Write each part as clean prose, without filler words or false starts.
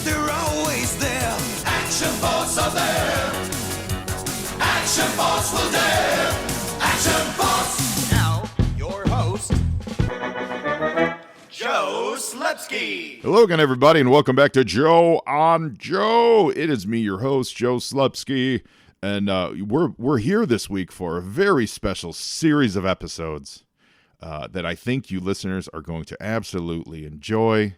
they're always there. Action Force are there. Action Force will dare. Action Force. Now, your host, Joe Slepsky. Hello again, everybody, and welcome back to Joe on Joe. It is me, your host, Joe Slepsky, and we're here this week for a very special series of episodes that I think you listeners are going to absolutely enjoy.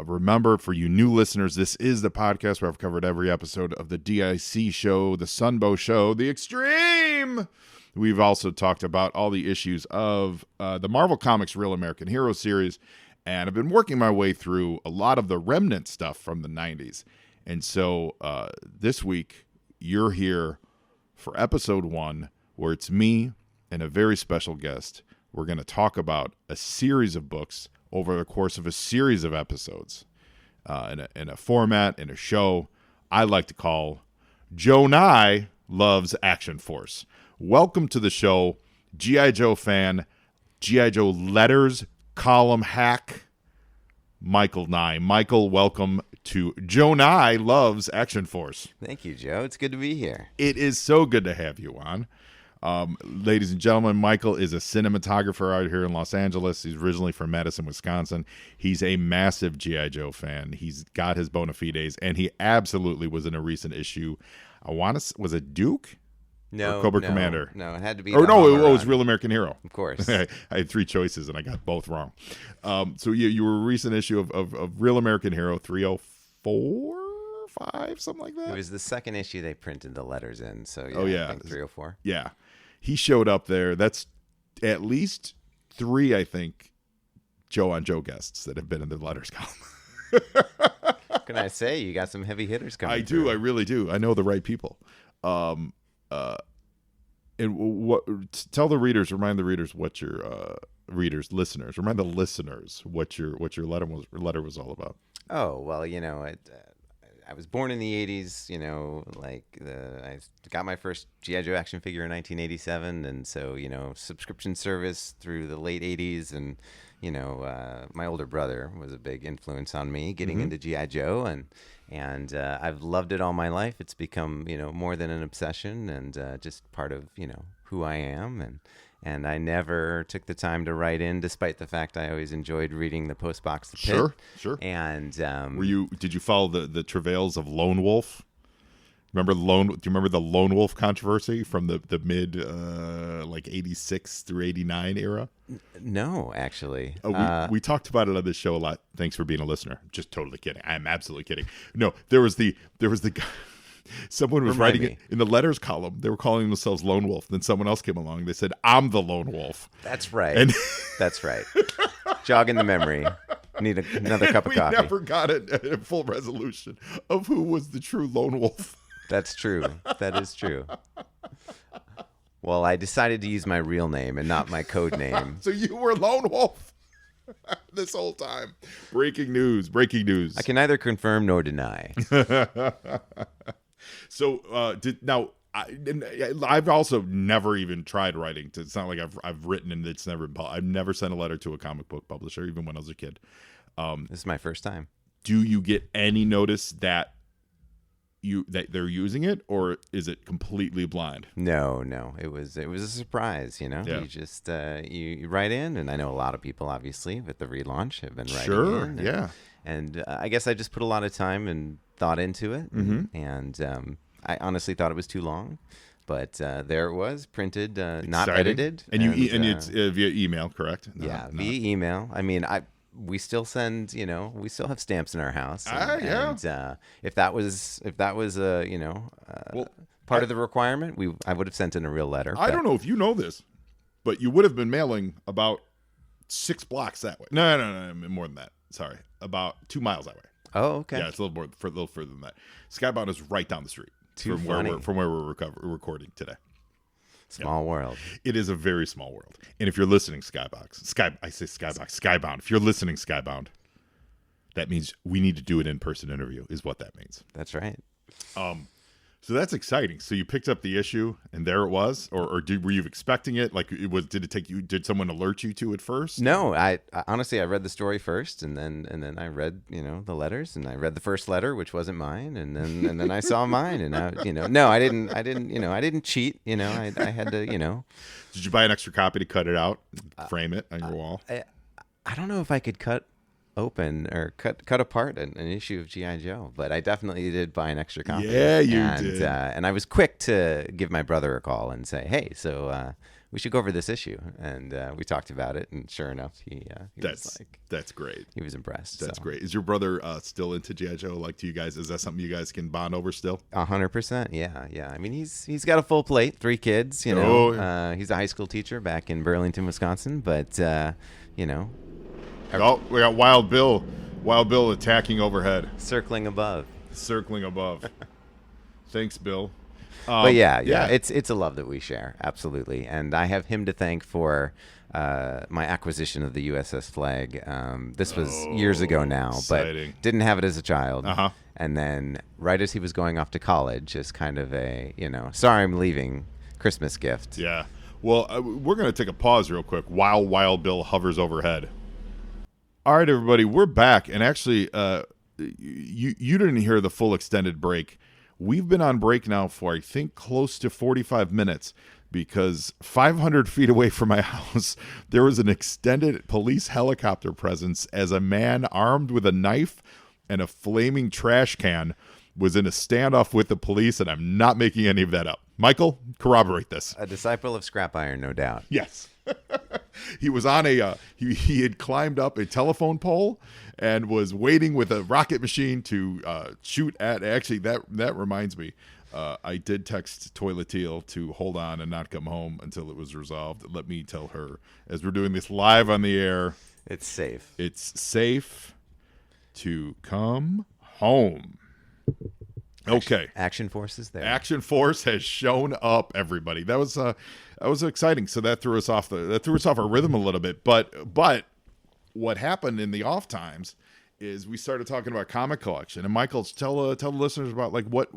Remember, for you new listeners, this is the podcast where I've covered every episode of the DIC show, the Sunbow show, the Extreme. We've also talked about all the issues of the Marvel Comics Real American Hero series, and I've been working my way through a lot of the remnant stuff from the 90s. And so this week, you're here for episode 1, where it's me and a very special guest. We're going to talk about a series of books over the course of a series of episodes in a format, in a show I like to call Joe-Nie Loves Action Force. Welcome to the show, G.I. Joe fan, G.I. Joe letters column hack, Michael Nye. Michael, welcome to Joe-Nie Loves Action Force. Thank you, Joe. It's good to be here. It is so good to have you on. Ladies and gentlemen, Michael is a cinematographer out here in Los Angeles. He's originally from Madison, Wisconsin. He's a massive G.I. Joe fan. He's got his bona fides, and he absolutely was in a recent issue. Was it Duke? No, or Cobra Commander? No, it had to be. It was Real American Hero. Of course. I had 3 choices, and I got both wrong. So you were a recent issue of Real American Hero 304, 5, something like that. It was the second issue they printed the letters in. So yeah. I think 304. Yeah. He showed up there. That's at least 3, I think, Joe on Joe guests that have been in the letters column. What can I say? You got some heavy hitters coming. I do. I really do. I know the right people. And tell the readers, remind the readers what your listeners, remind the listeners what your letter was all about. Oh, well, I was born in the 80s, I got my first G.I. Joe action figure in 1987. And so, subscription service through the late 80s. And, my older brother was a big influence on me getting into G.I. Joe. And I've loved it all my life. It's become, more than an obsession and just part of, who I am. And I never took the time to write in, despite the fact I always enjoyed reading the Postbox The Pit. Sure. And did you follow the travails of Lone Wolf? Do you remember the Lone Wolf controversy from the mid 86 through 89 era? No, actually. We talked about it on this show a lot. Thanks for being a listener. Just totally kidding. I'm absolutely kidding. No, there was the guy. Someone was writing it in the letters column. They were calling themselves Lone Wolf. Then someone else came along. They said, "I'm the Lone Wolf." That's right. That's right. Jogging the memory. Need another cup of coffee. We never got a full resolution of who was the true Lone Wolf. That's true. That is true. Well, I decided to use my real name and not my code name. So you were Lone Wolf this whole time. Breaking news. I can neither confirm nor deny. So I've also never even tried writing. It's not like I've written and it's never been. I've never sent a letter to a comic book publisher, even when I was a kid. This is my first time. Do you get any notice that they're using it, or is it completely blind? No. It was a surprise. Yeah. You just you write in, and I know a lot of people, obviously, with the relaunch have been writing in. Yeah. And I guess I just put a lot of time and thought into it, and I honestly thought it was too long, but there it was, printed, not edited, and it's via email, correct? Via email. I mean, we still send, we still have stamps in our house, and if that was part of the requirement, I would have sent in a real letter. I don't know if you know this, but you would have been mailing about 6 blocks that way. No, more than that. Sorry, about 2 miles that way. Oh, okay. Yeah, it's a little further than that. Skybound is right down the street from where we're recording today. Small world. It is a very small world. And if you're listening, Skybound. If you're listening, Skybound, that means we need to do an in-person interview, is what that means. That's right. So that's exciting. So you picked up the issue, and there it was, or were you expecting it? Like, did it take you? Did someone alert you to it first? No, I honestly I read the story first, and then I read the letters, and I read the first letter, which wasn't mine, and then I saw mine, and no, I didn't cheat. I had to. Did you buy an extra copy to cut it out, frame it on your wall? I don't know if I could cut open or cut apart an issue of G.I. Joe, but I definitely did buy an extra copy. Yeah, you did. And I was quick to give my brother a call and say, hey, so we should go over this issue. And we talked about it, and sure enough, he was like, that's great. He was impressed. That's so. great. Is your brother still into G.I. Joe? Like, to you guys, is that something you guys can bond over still? 100%. Yeah. I mean, he's got a full plate, 3 kids. He's a high school teacher back in Burlington, Wisconsin. But Oh, we got Wild Bill. Wild Bill attacking overhead. Circling above. Thanks, Bill. But yeah, it's a love that we share, absolutely. And I have him to thank for my acquisition of the USS Flag. This was years ago now, exciting. But didn't have it as a child. Uh-huh. And then right as he was going off to college, as kind of a, sorry I'm leaving Christmas gift. Yeah. Well, we're going to take a pause real quick while Wild Bill hovers overhead. All right, everybody, we're back. And actually, you didn't hear the full extended break. We've been on break now for, I think, close to 45 minutes because 500 feet away from my house, there was an extended police helicopter presence as a man armed with a knife and a flaming trash can was in a standoff with the police, and I'm not making any of that up. Michael, corroborate this. A disciple of scrap iron, no doubt. Yes. He was on a he had climbed up a telephone pole and was waiting with a rocket machine to shoot at. Actually, that reminds me, I did text Toileteel to hold on and not come home until it was resolved. Let me tell her, as we're doing this live on the air, it's safe. It's safe to come home. Okay. Action Force is there. Action Force has shown up, everybody. That was exciting. So that threw us off our rhythm a little bit. But what happened in the off times is we started talking about comic collection. And Michael, tell the listeners about like what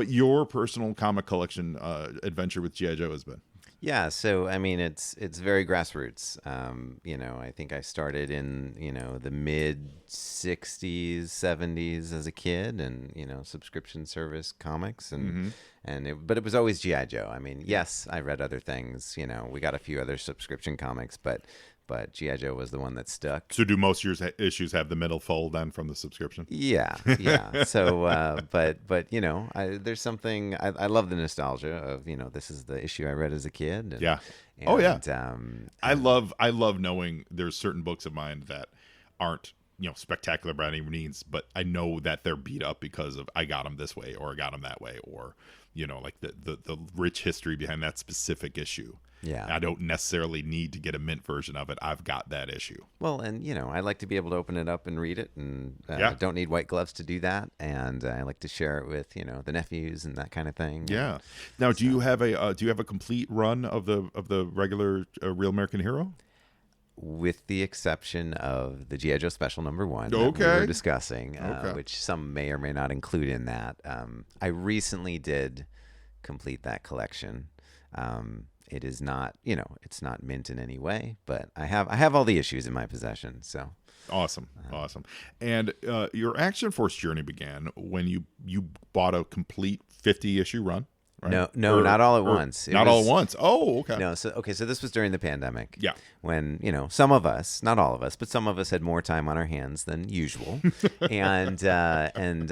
your personal comic collection adventure with G.I. Joe has been. Yeah, so I mean it's very grassroots. I think I started in the mid '60s, '70s as a kid, and subscription service comics, and but it was always G.I. Joe. I mean, yes, I read other things. We got a few other subscription comics, but G.I. Joe was the one that stuck. So do most of your issues have the middle fold then from the subscription? Yeah. So, but there's something, I love the nostalgia of, this is the issue I read as a kid. Yeah. I love knowing there's certain books of mine that aren't, spectacular by any means, but I know that they're beat up because of I got them this way or I got them that way, or, like the rich history behind that specific issue. Yeah. I don't necessarily need to get a mint version of it. I've got that issue. Well, and, I like to be able to open it up and read it, and don't need white gloves to do that. And I like to share it with, the nephews and that kind of thing. Yeah. Now, do you have a complete run of the regular Real American Hero? With the exception of the G.I. Joe Special #1 that we were discussing, which some may or may not include in that. I recently did complete that collection. It is not, it's not mint in any way, but I have all the issues in my possession. So awesome. And your Action Force journey began when you bought a complete 50-issue run. Right? No, not all at once. All at once. Oh, okay. No, so this was during the pandemic. Yeah. When, some of us, not all of us, but some of us had more time on our hands than usual. and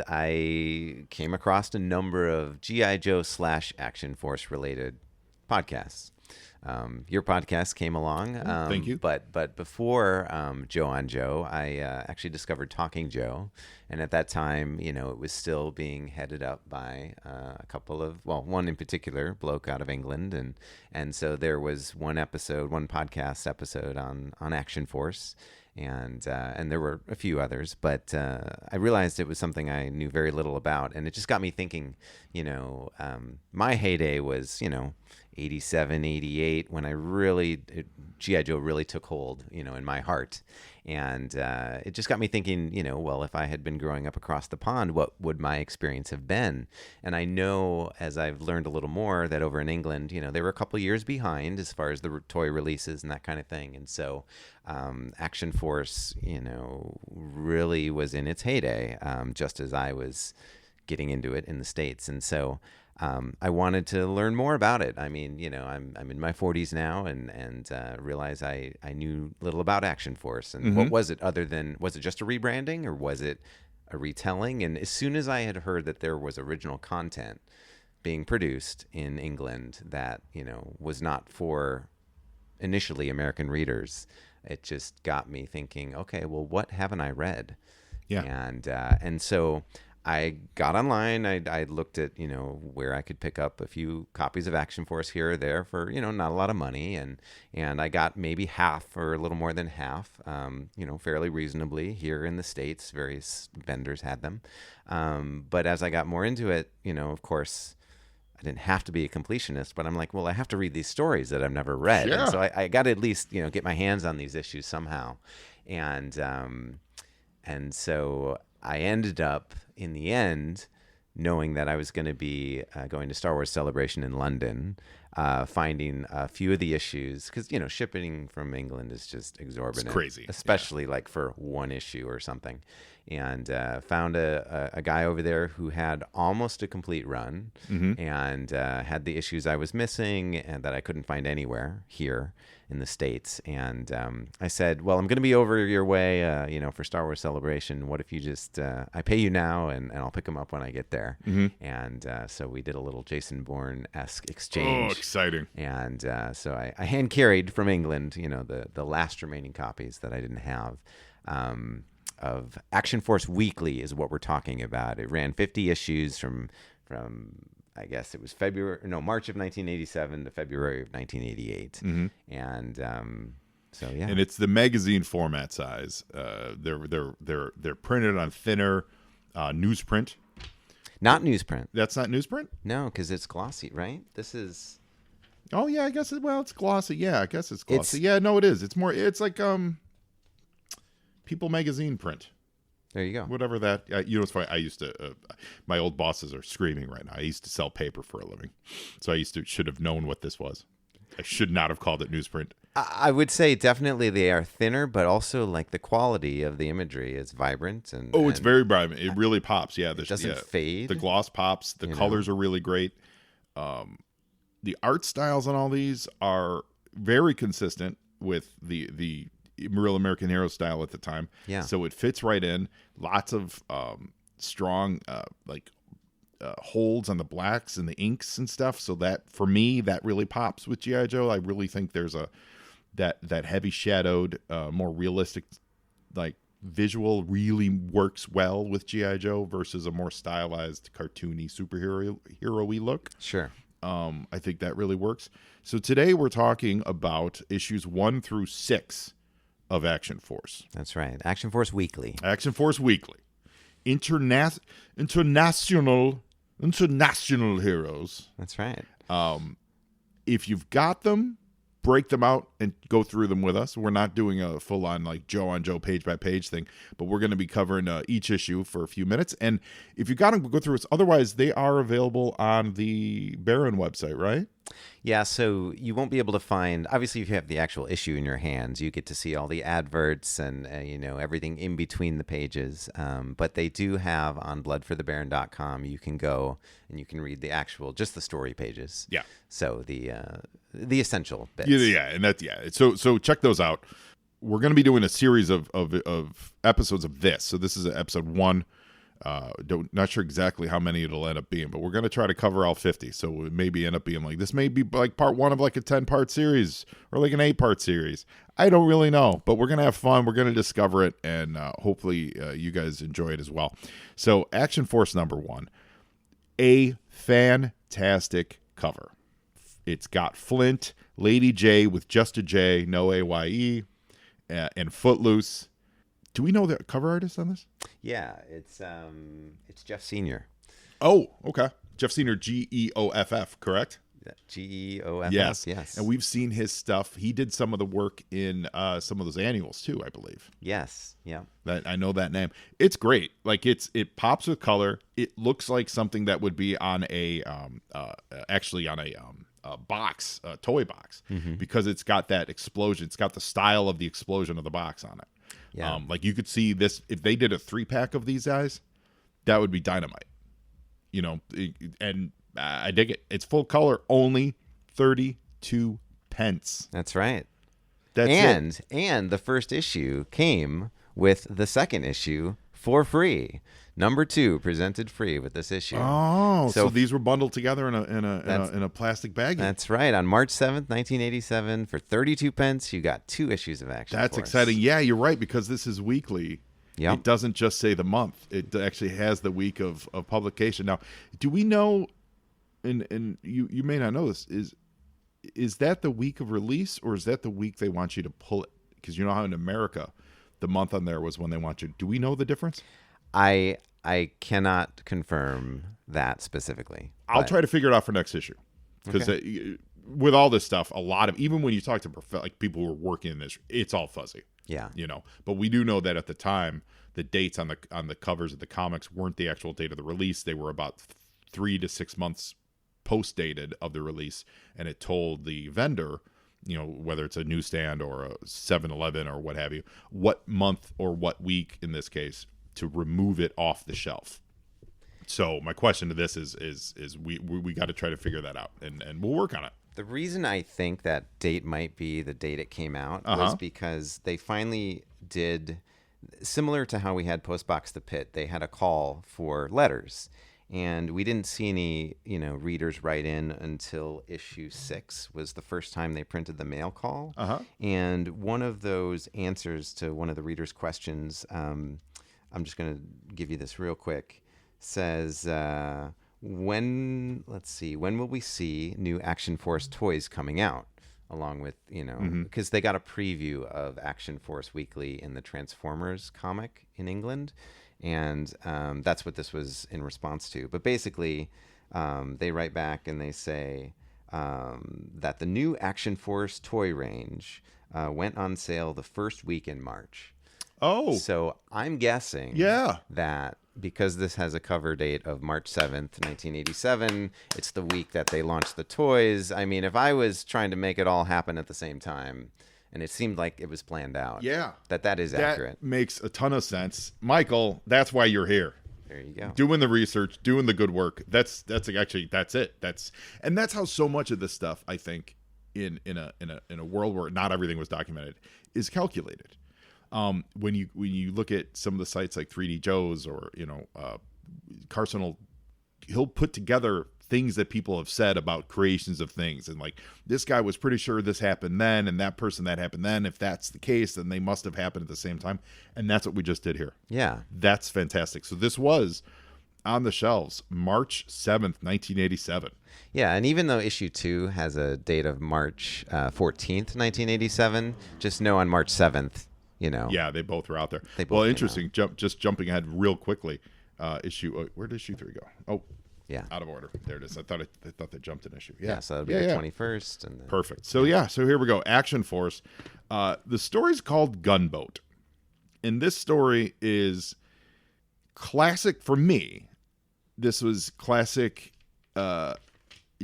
I came across a number of G.I. Joe / Action Force related podcasts. Your podcast came along. Thank you. But before Joe on Joe, I actually discovered Talking Joe. And at that time, it was still being headed up by a couple of, one in particular, bloke out of England. And so there was one podcast episode on Action Force. And there were a few others, but I realized it was something I knew very little about. And it just got me thinking, my heyday was, 87, 88, when G.I. Joe really took hold, in my heart. And it just got me thinking, well, if I had been growing up across the pond, what would my experience have been? And I know, as I've learned a little more, that over in England, they were a couple years behind as far as the toy releases and that kind of thing. And so Action Force, really was in its heyday, just as I was getting into it in the States. And so I wanted to learn more about it. I mean, I'm in my 40s now, and realize I knew little about Action Force. And what was it was it just a rebranding, or was it a retelling? And as soon as I had heard that there was original content being produced in England that, was not for initially American readers, it just got me thinking, okay, well, what haven't I read? Yeah. And so I got online. I looked at, where I could pick up a few copies of Action Force here or there for, not a lot of money. And I got maybe half or a little more than half, fairly reasonably here in the States. Various vendors had them. But as I got more into it, of course, I didn't have to be a completionist, but I'm like, well, I have to read these stories that I've never read. Yeah. And so I got to at least, get my hands on these issues somehow. And so I ended up, in the end, knowing that I was going to be going to Star Wars Celebration in London, finding a few of the issues, because, shipping from England is just exorbitant. It's crazy. Especially like for one issue or something. And found a guy over there who had almost a complete run, and had the issues I was missing and that I couldn't find anywhere here in the States. And I said, well, I'm going to be over your way, for Star Wars Celebration. What if you just, I pay you now, and I'll pick them up when I get there. And so we did a little Jason Bourne-esque exchange. Oh, exciting. And so I hand carried from England, the last remaining copies that I didn't have. Of Action Force Weekly is what we're talking about. It ran 50 issues from I guess it was March of 1987 to February of 1988. And so yeah. And it's the magazine format size. They're printed on thinner newsprint. Not newsprint. That's not newsprint? No, because it's glossy, right? This is. Oh yeah, I guess it's glossy. Yeah, I guess it's glossy. Yeah, no, it is. It's like People magazine print. There you go. Whatever that. It's funny. I used to. My old bosses are screaming right now. I used to sell paper for a living, so I should have known what this was. I should not have called it newsprint. I would say definitely they are thinner, but also like the quality of the imagery is vibrant and. Oh, it's very vibrant. It really pops. Yeah, it doesn't fade. The gloss pops. The colors are really great. The art styles on all these are very consistent with the Real American Hero style at the time. Yeah. So it fits right in. Lots of strong holds on the blacks and the inks and stuff. So that, for me, that really pops with G.I. Joe. I really think there's that heavy shadowed, more realistic, like visual really works well with G.I. Joe versus a more stylized, cartoony superhero-y look. Sure. I think that really works. So today we're talking about issues 1 through 6 of Action Force. That's right. Action Force Weekly. Action Force Weekly. International heroes. That's right. If you've got them, break them out and go through them with us. We're not doing a full-on like Joe on Joe page by page thing, but we're going to be covering each issue for a few minutes. And if you got them, go through it. Otherwise, they are available on the Baron website, right? Yeah, so you won't be able to find, obviously if you have the actual issue in your hands, you get to see all the adverts and, everything in between the pages. But they do have on bloodforthebaron.com, you can go and you can read the actual, just the story pages. Yeah. So the essential bits. Yeah, and that's, yeah. So check those out. We're going to be doing a series of episodes of this. So this is episode 1. Not sure exactly how many it'll end up being, but we're going to try to cover all 50. So it maybe end up being like, this may be like part 1 of like a 10-part series or like an 8-part series. I don't really know, but we're going to have fun. We're going to discover it, and hopefully you guys enjoy it as well. So Action Force number 1, a fantastic cover. It's got Flint, Lady J with just a J, no A-Y-E, and Footloose. Do we know the cover artist on this? Yeah, it's Jeff Senior. Oh, okay. Jeff Senior, Geoff, correct? Geoff. Yes. Yes. And we've seen his stuff. He did some of the work in some of those annuals too, I believe. Yes. Yeah. That I know that name. It's great. Like it pops with color. It looks like something that would be on a actually on a box, a toy box, because it's got that explosion. It's got the style of the explosion of the box on it. Yeah. Like you could see this if they did a 3-pack of these guys, that would be dynamite. You know, and I dig it. It's full color, only 32 pence. That's right. That's it. And the first issue came with the second issue for free. Number 2 presented free with this issue. Oh, so these were bundled together in a plastic bag. That's right. On March 7th, 1987, for 32 pence, you got 2 issues of Action That's Force. exciting. Yeah, you're right, because this is weekly. Yep. It doesn't just say the month. It actually has the week of publication. Now, do we know, and you may not know this, is that the week of release, or is that the week they want you to pull it? Because you know how in America, the month on there was when they want you. Do we know the difference? I cannot confirm that specifically. I'll try to figure it out for next issue. Because with all this stuff, a lot of, even when you talk to like people who are working in this, it's all fuzzy. Yeah. You know, but we do know that at the time, the dates on the covers of the comics weren't the actual date of the release. They were about 3 to 6 months post-dated of the release, and it told the vendor, you know, whether it's a newsstand or a 7-Eleven or what have you, what month or what week in this case to remove it off the shelf. So my question to this is we got to try to figure that out, and we'll work on it. The reason I think that date might be the date it came out was because they finally did, similar to how we had Postbox the Pit, they had a call for letters. And we didn't see any, readers write in until issue 6 was the first time they printed the mail call. And one of those answers to one of the readers' questions, I'm just going to give you this real quick, says, when will we see new Action Force toys coming out? Along with, because they got a preview of Action Force Weekly in the Transformers comic in England. And that's what this was in response to. But basically, they write back and they say that the new Action Force toy range went on sale the first week in March. Oh. So I'm guessing that because this has a cover date of March 7th, 1987, it's the week that they launched the toys. I mean, if I was trying to make it all happen at the same time, and it seemed like it was planned out. Yeah. That is accurate. That makes a ton of sense. Michael, that's why you're here. There you go. Doing the research, doing the good work. That's it. That's how so much of this stuff, I think, in a world where not everything was documented, is calculated. When you look at some of the sites like 3D Joe's or Carson he'll put together things that people have said about creations of things, and like this guy was pretty sure this happened then, and that person that happened then. If that's the case, then they must have happened at the same time, and that's what we just did here. Yeah, that's fantastic. So this was on the shelves March 7th, 1987. Yeah, and even though issue 2 has a date of March 14th, 1987, just know on March 7th, Yeah, they both were out there. Well, interesting. Just jumping ahead real quickly. Where did issue 3 go? Oh, yeah, out of order. There it is. I thought they jumped an issue. Yeah, so that'll be the 21st. And then, perfect. So so here we go. Action Force. The story's called Gunboat, and this story is classic for me. This was classic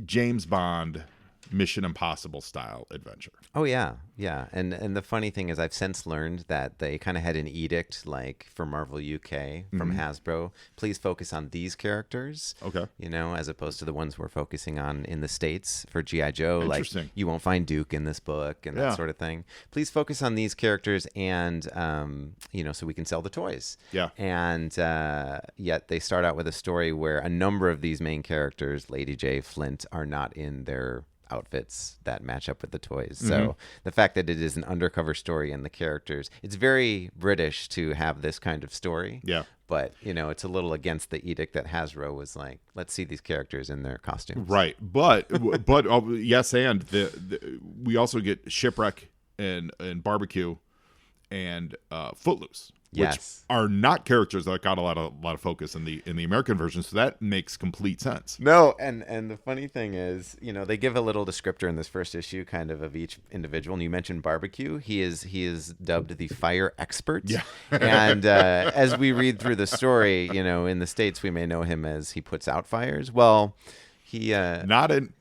James Bond, Mission Impossible style adventure. Oh yeah. And the funny thing is, I've since learned that they kind of had an edict, like for Marvel UK from Hasbro, please focus on these characters. Okay. As opposed to the ones we're focusing on in the States for G.I. Joe. Like you won't find Duke in this book and that sort of thing. Please focus on these characters and so we can sell the toys. Yeah. And yet they start out with a story where a number of these main characters, Lady J, Flint, are not in their outfits that match up with the toys. So the fact that it is an undercover story and the characters, it's very British to have this kind of story. Yeah. But, it's a little against the edict that Hasbro was like, let's see these characters in their costumes. Right. But yes, and we also get Shipwreck and Barbecue and Footloose. Yes. are not characters that got a lot of focus in the American version. So that makes complete sense. No, and the funny thing is, they give a little descriptor in this first issue, kind of each individual. And you mentioned Barbecue. He is dubbed the fire expert. Yeah. And as we read through the story, in the States, we may know him as he puts out fires. Well, he Not in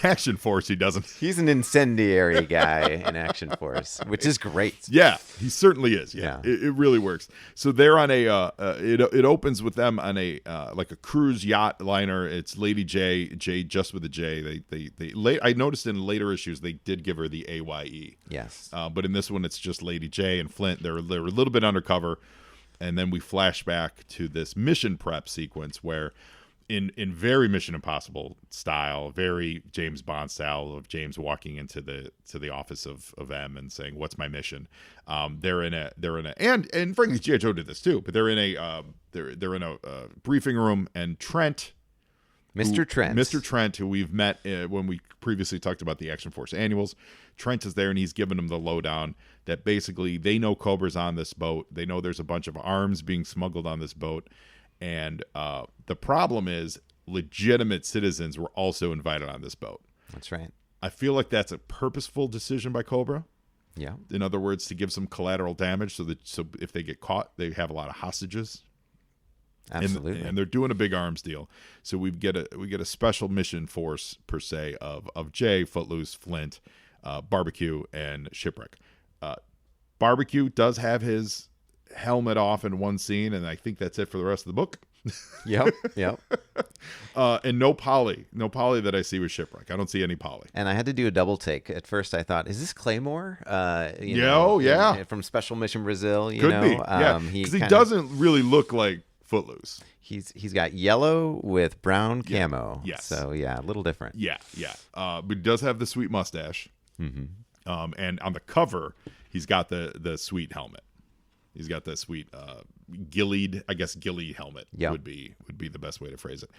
Action Force, he doesn't. he's an incendiary guy in Action Force, which is great. Yeah, he certainly is. Yeah, Yeah. it really works. So they're on it opens with them on a like a cruise yacht liner. It's Lady J just with a J. I noticed in later issues they did give her the AYE. Yes. But in this one it's just Lady J and Flint. They're a little bit undercover, and then we flash back to this mission prep sequence where, in very Mission Impossible style, very James Bond style of James walking into the office of M and saying, "What's my mission?" They're in a and frankly G.I. Joe did this too, but they're in a briefing room, and Mr. Trent, who we've met when we previously talked about the Action Force annuals, Trent is there, and he's giving them the lowdown that basically they know Cobra's on this boat. They know there's a bunch of arms being smuggled on this boat. And the problem is legitimate citizens were also invited on this boat. That's right. I feel like that's a purposeful decision by Cobra. Yeah. In other words, to give some collateral damage so if they get caught, they have a lot of hostages. Absolutely. And they're doing a big arms deal. So we get a special mission force per se of Jay, Footloose, Flint, Barbecue, and Shipwreck. Barbecue does have his helmet off in one scene, and I think that's it for the rest of the book. Yep. And no Polly that I see with Shipwreck. I don't see any Polly. And I had to do a double take. At first, I thought, "Is this Claymore?" Yeah. From Special Mission Brazil. Could be, yeah, because he doesn't really look like Footloose. He's got yellow with brown camo. Yes. So yeah, a little different. Yeah. But he does have the sweet mustache. Mm-hmm. And on the cover, he's got the sweet helmet. He's got the sweet gillied helmet. Yep. would be the best way to phrase it.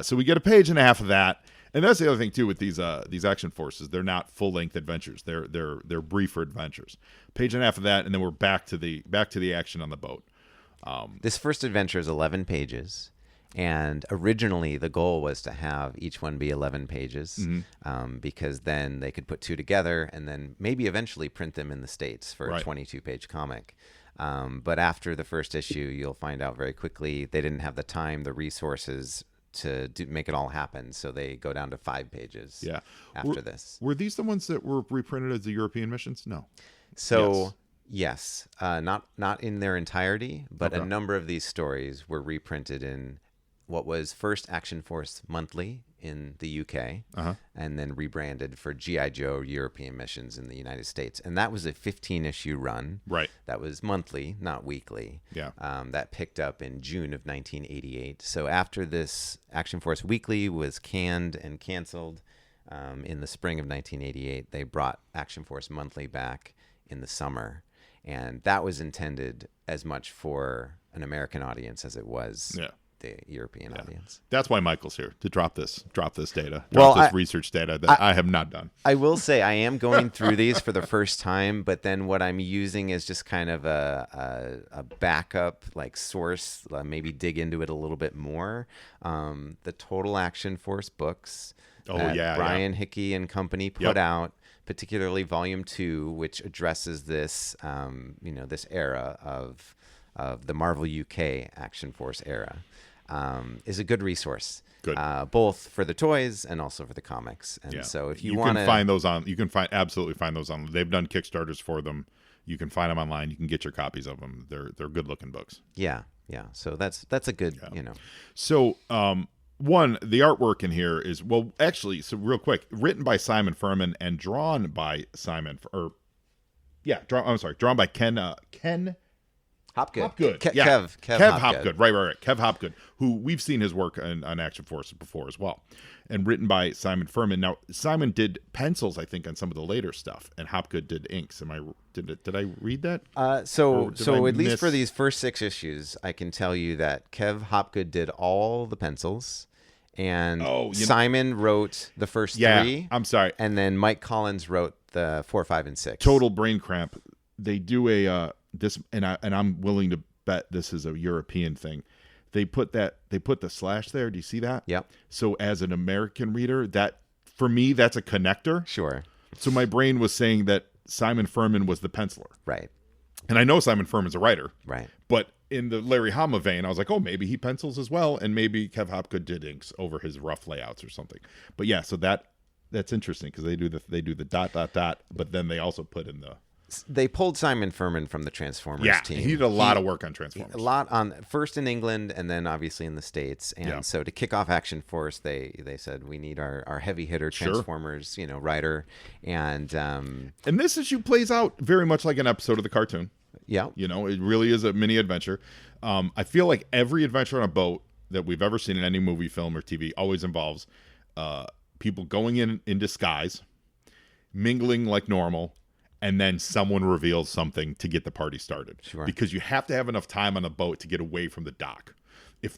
So we get a page and a half of that, and that's the other thing too with these action forces. They're not full length adventures. They're briefer adventures. Page and a half of that, and then we're back to the action on the boat. This first adventure is 11 pages. And originally, the goal was to have each one be 11 pages, because then they could put two together and then maybe eventually print them in the States for a 22-page comic. But after the first issue, you'll find out very quickly they didn't have the time, the resources to make it all happen. So they go down to 5 pages after this. Were these the ones that were reprinted as the European missions? No. So... Yes, not in their entirety, but a number of these stories were reprinted in what was first Action Force Monthly in the UK, and then rebranded for G.I. Joe European missions in the United States. And that was a 15-issue run. Right. That was monthly, not weekly. Yeah. That picked up in June of 1988. So after this, Action Force Weekly was canned and canceled in the spring of 1988. They brought Action Force Monthly back in the summer. And that was intended as much for an American audience as it was the European audience. That's why Michael's here, to drop this data, research data that I have not done. I will say I am going through these for the first time, but then what I'm using is just kind of a backup like source, maybe dig into it a little bit more. The Total Action Force books that Brian Hickey and company put out, particularly Volume 2, which addresses this, this era of the Marvel UK Action Force era, is a good resource. Good. Both for the toys and also for the comics. And so if you want to find those on, absolutely find those on. They've done Kickstarters for them. You can find them online. You can get your copies of them. They're good looking books. Yeah. So that's a good, So, one, the artwork in here is, so real quick, written by Simon Furman and drawn by drawn by Ken Hopgood. Kev Hopgood. Right. Kev Hopgood, who we've seen his work on Action Force before as well. And written by Simon Furman. Now, Simon did pencils, I think, on some of the later stuff, and Hopgood did inks. Did I read that? So at least for these first 6 issues, I can tell you that Kev Hopgood did all the pencils, and Simon wrote the first 3. I'm sorry. And then Mike Collins wrote the 4, 5, and 6. Total brain cramp. They do this, and I'm willing to bet this is a European thing. They put the slash there. Do you see that? Yep. So as an American reader, that for me, that's a connector. Sure. So my brain was saying that Simon Furman was the penciler. Right. And I know Simon Furman's a writer. Right. But in the Larry Hama vein, I was like, oh, maybe he pencils as well, and maybe Kev Hopgood did inks over his rough layouts or something. But yeah, so that's interesting because they do the dot, but then they also put in the. They pulled Simon Furman from the Transformers team. He did a lot of work on Transformers. A lot on first in England and then obviously in the States. And so to kick off Action Force, they said we need our heavy hitter Transformers, writer. And this issue plays out very much like an episode of the cartoon. Yeah. It really is a mini adventure. I feel like every adventure on a boat that we've ever seen in any movie, film, or TV always involves people going in disguise, mingling like normal, and then someone reveals something to get the party started. Sure. Because you have to have enough time on the boat to get away from the dock. If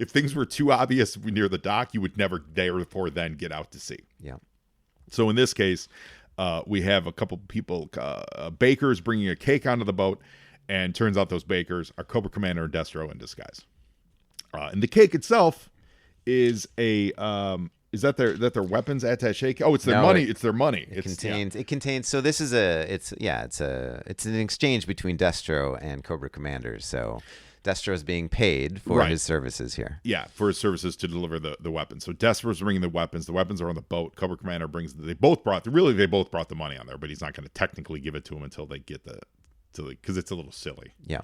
things were too obvious near the dock, you would never therefore then get out to sea. Yeah. So in this case, we have a couple people, bakers bringing a cake onto the boat, and turns out those bakers are Cobra Commander and Destro in disguise. And the cake itself is is that their weapons attaché? Oh, it's their money. It's their money. It contains. So this is it's an exchange between Destro and Cobra Commander. So Destro is being paid for his services here. Yeah, for his services to deliver the weapons. So Destro's bringing the weapons. The weapons are on the boat. Cobra Commander brings. They both brought the money on there, but he's not going to technically give it to him until they get because it's a little silly. Yeah.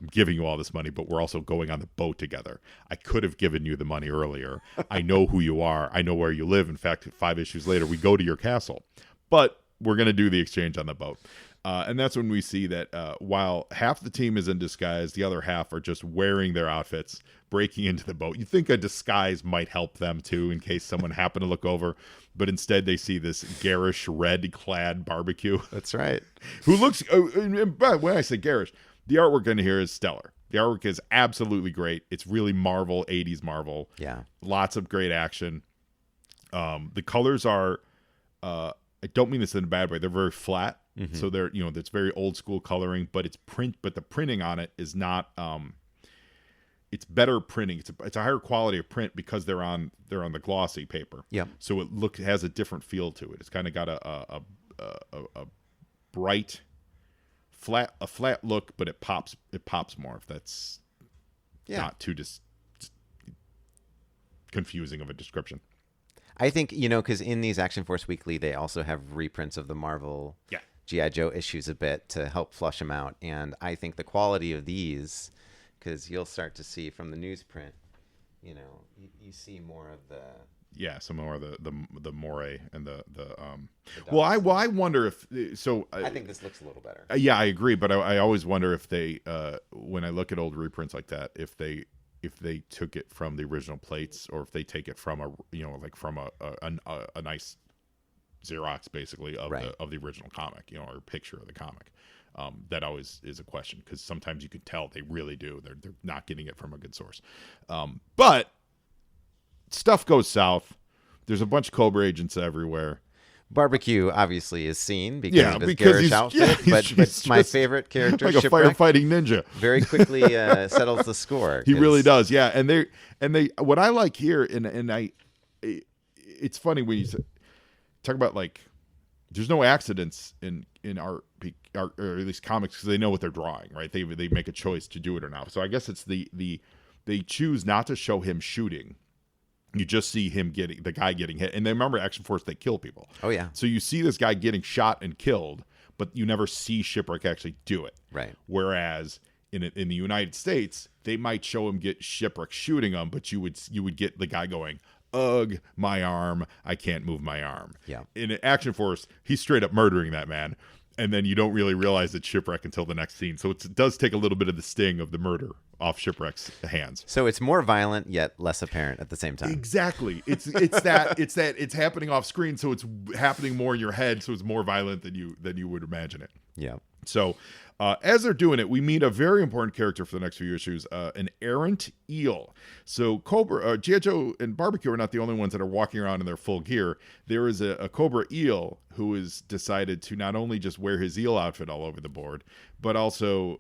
I'm giving you all this money, but we're also going on the boat together. I could have given you the money earlier. I know who you are. I know where you live. In fact, 5 issues later, we go to your castle. But we're going to do the exchange on the boat. And that's when we see that while half the team is in disguise, the other half are just wearing their outfits, breaking into the boat. You think a disguise might help them, too, in case someone happened to look over. But instead, they see this garish, red-clad barbecue. That's right. Who looks, when I say garish, the artwork in here is stellar. The artwork is absolutely great. It's really Marvel, 80s Marvel. Yeah. Lots of great action. The colors are, I don't mean this in a bad way, they're very flat. Mm-hmm. So they're, it's very old school coloring, but the printing on it is not, it's better printing. It's a higher quality of print because they're on the glossy paper. Yeah. So it has a different feel to it. It's kind of got a bright, a flat look, but it pops more, if that's not too confusing of a description. I think, because in these Action Force Weekly, they also have reprints of the Marvel G.I. Joe issues a bit to help flush them out. And I think the quality of these, because you'll start to see from the newsprint, you see more of the... Yeah, some more of the moire and the I wonder if I think this looks a little better. Yeah, I agree, but I always wonder if they when I look at old reprints like that, if they took it from the original plates or if they take it from a nice Xerox basically of the original comic, or a picture of the comic. That always is a question because sometimes you could tell they really do. They're not getting it from a good source, but. Stuff goes south. There's a bunch of Cobra agents everywhere. Barbecue obviously is seen because of his garish outfit, but my favorite character, like a firefighting ninja, very quickly settles the score. He really does, yeah. And they what I like here, it's funny when you talk about like, there's no accidents in art or at least comics because they know what they're drawing, right? They make a choice to do it or not. So I guess it's they choose not to show him shooting. You just see the guy getting hit. And they remember Action Force, they kill people. Oh, yeah. So you see this guy getting shot and killed, but you never see Shipwreck actually do it. Right. Whereas in the United States, they might show him get Shipwreck shooting him, but you would get the guy going, ugh, my arm, I can't move my arm. Yeah. In Action Force, he's straight up murdering that man. And then you don't really realize it's Shipwreck until the next scene. So it does take a little bit of the sting of the murder off Shipwreck's hands. So it's more violent yet less apparent at the same time. Exactly. It's happening off screen, so it's happening more in your head, so it's more violent than you would imagine it. Yeah. So as they're doing it, we meet a very important character for the next few issues, an errant eel. So Cobra, G.I. Joe and Barbecue are not the only ones that are walking around in their full gear. There is a Cobra eel who has decided to not only just wear his eel outfit all over the board, but also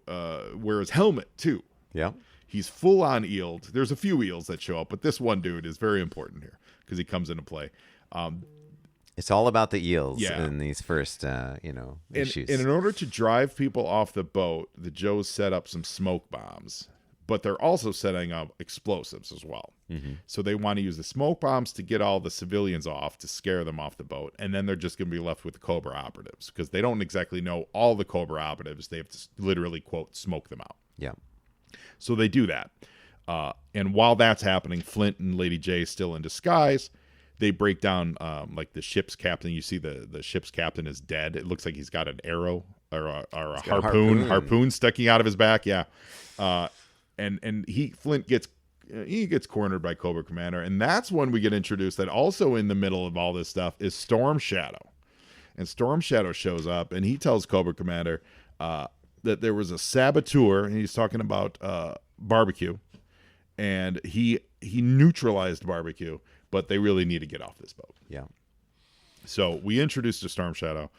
wear his helmet too. Yeah. He's full on eeled. There's a few eels that show up, but this one dude is very important here because he comes into play. It's all about the eels Yeah. in these first, issues. And in order to drive people off the boat, the Joes set up some smoke bombs, but they're also setting up explosives as well. Mm-hmm. So they want to use the smoke bombs to get all the civilians off, to scare them off the boat, and then they're just going to be left with the Cobra operatives because they don't exactly know all the Cobra operatives. They have to literally, quote, smoke them out. Yeah. So they do that. And while that's happening, Flint and Lady J still in disguise. They break down like the ship's captain. You see the ship's captain is dead. It looks like he's got an arrow or a harpoon sticking out of his back. Yeah. And Flint gets cornered by Cobra Commander. And that's when we get introduced that also in the middle of all this stuff is Storm Shadow. And Storm Shadow shows up and he tells Cobra Commander that there was a saboteur, and he's talking about Barbecue, and he neutralized Barbecue, but they really need to get off this boat. Yeah. So we introduced to Storm Shadow.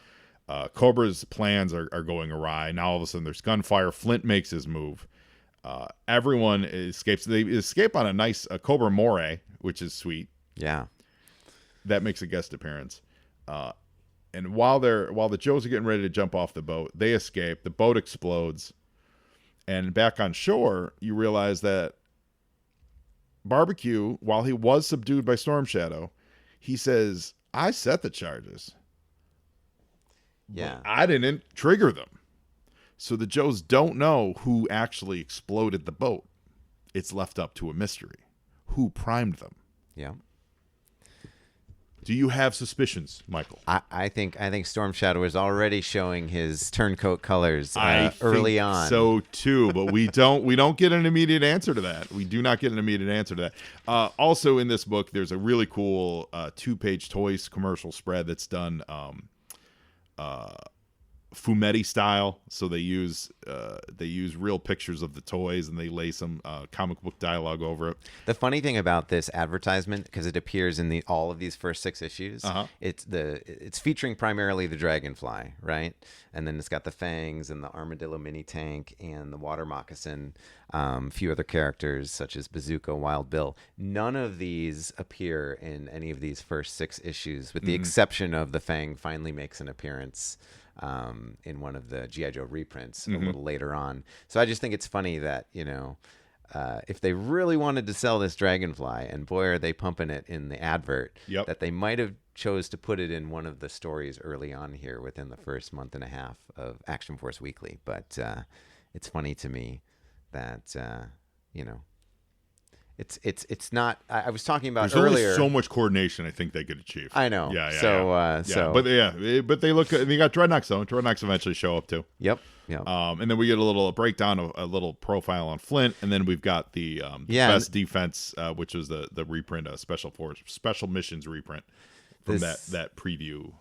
Cobra's plans are going awry. Now all of a sudden there's gunfire. Flint makes his move. Everyone escapes. They escape on a Cobra Moray, which is sweet. Yeah. That makes a guest appearance. And while the Joes are getting ready to jump off the boat, they escape. The boat explodes. And back on shore, you realize that Barbecue, while he was subdued by Storm Shadow, he says, I set the charges. Yeah. But I didn't trigger them. So the Joes don't know who actually exploded the boat. It's left up to a mystery. Who primed them? Yeah. Do you have suspicions, Michael? I think Storm Shadow is already showing his turncoat colors I early think on. so too, but we don't get an immediate answer to that. We do not get an immediate answer to that. Also in this book, there's a really cool 2-page toys commercial spread that's done fumetti style. So they use real pictures of the toys and they lay some comic book dialogue over it. The funny thing about this advertisement, because it appears in all of these first 6 issues, it's featuring primarily the Dragonfly, right? And then it's got the Fangs and the Armadillo mini tank and the Water Moccasin, a few other characters such as Bazooka, Wild Bill. None of these appear in any of these first 6 issues, with the exception of the Fang finally makes an appearance in one of the G.I. Joe reprints a little later on. So I just think it's funny that, if they really wanted to sell this Dragonfly, and boy, are they pumping it in the advert, that they might have chose to put it in one of the stories early on here within the first month and a half of Action Force Weekly. But it's funny to me that, it's not. I was talking about There's earlier. only so much coordination I think they could achieve. I know. Yeah. So, but they look. They got Dreadnoks though. Dreadnoks eventually show up too. Yep. And then we get a breakdown of a little profile on Flint, and then we've got the best defense, which was the reprint, special missions reprint from that preview,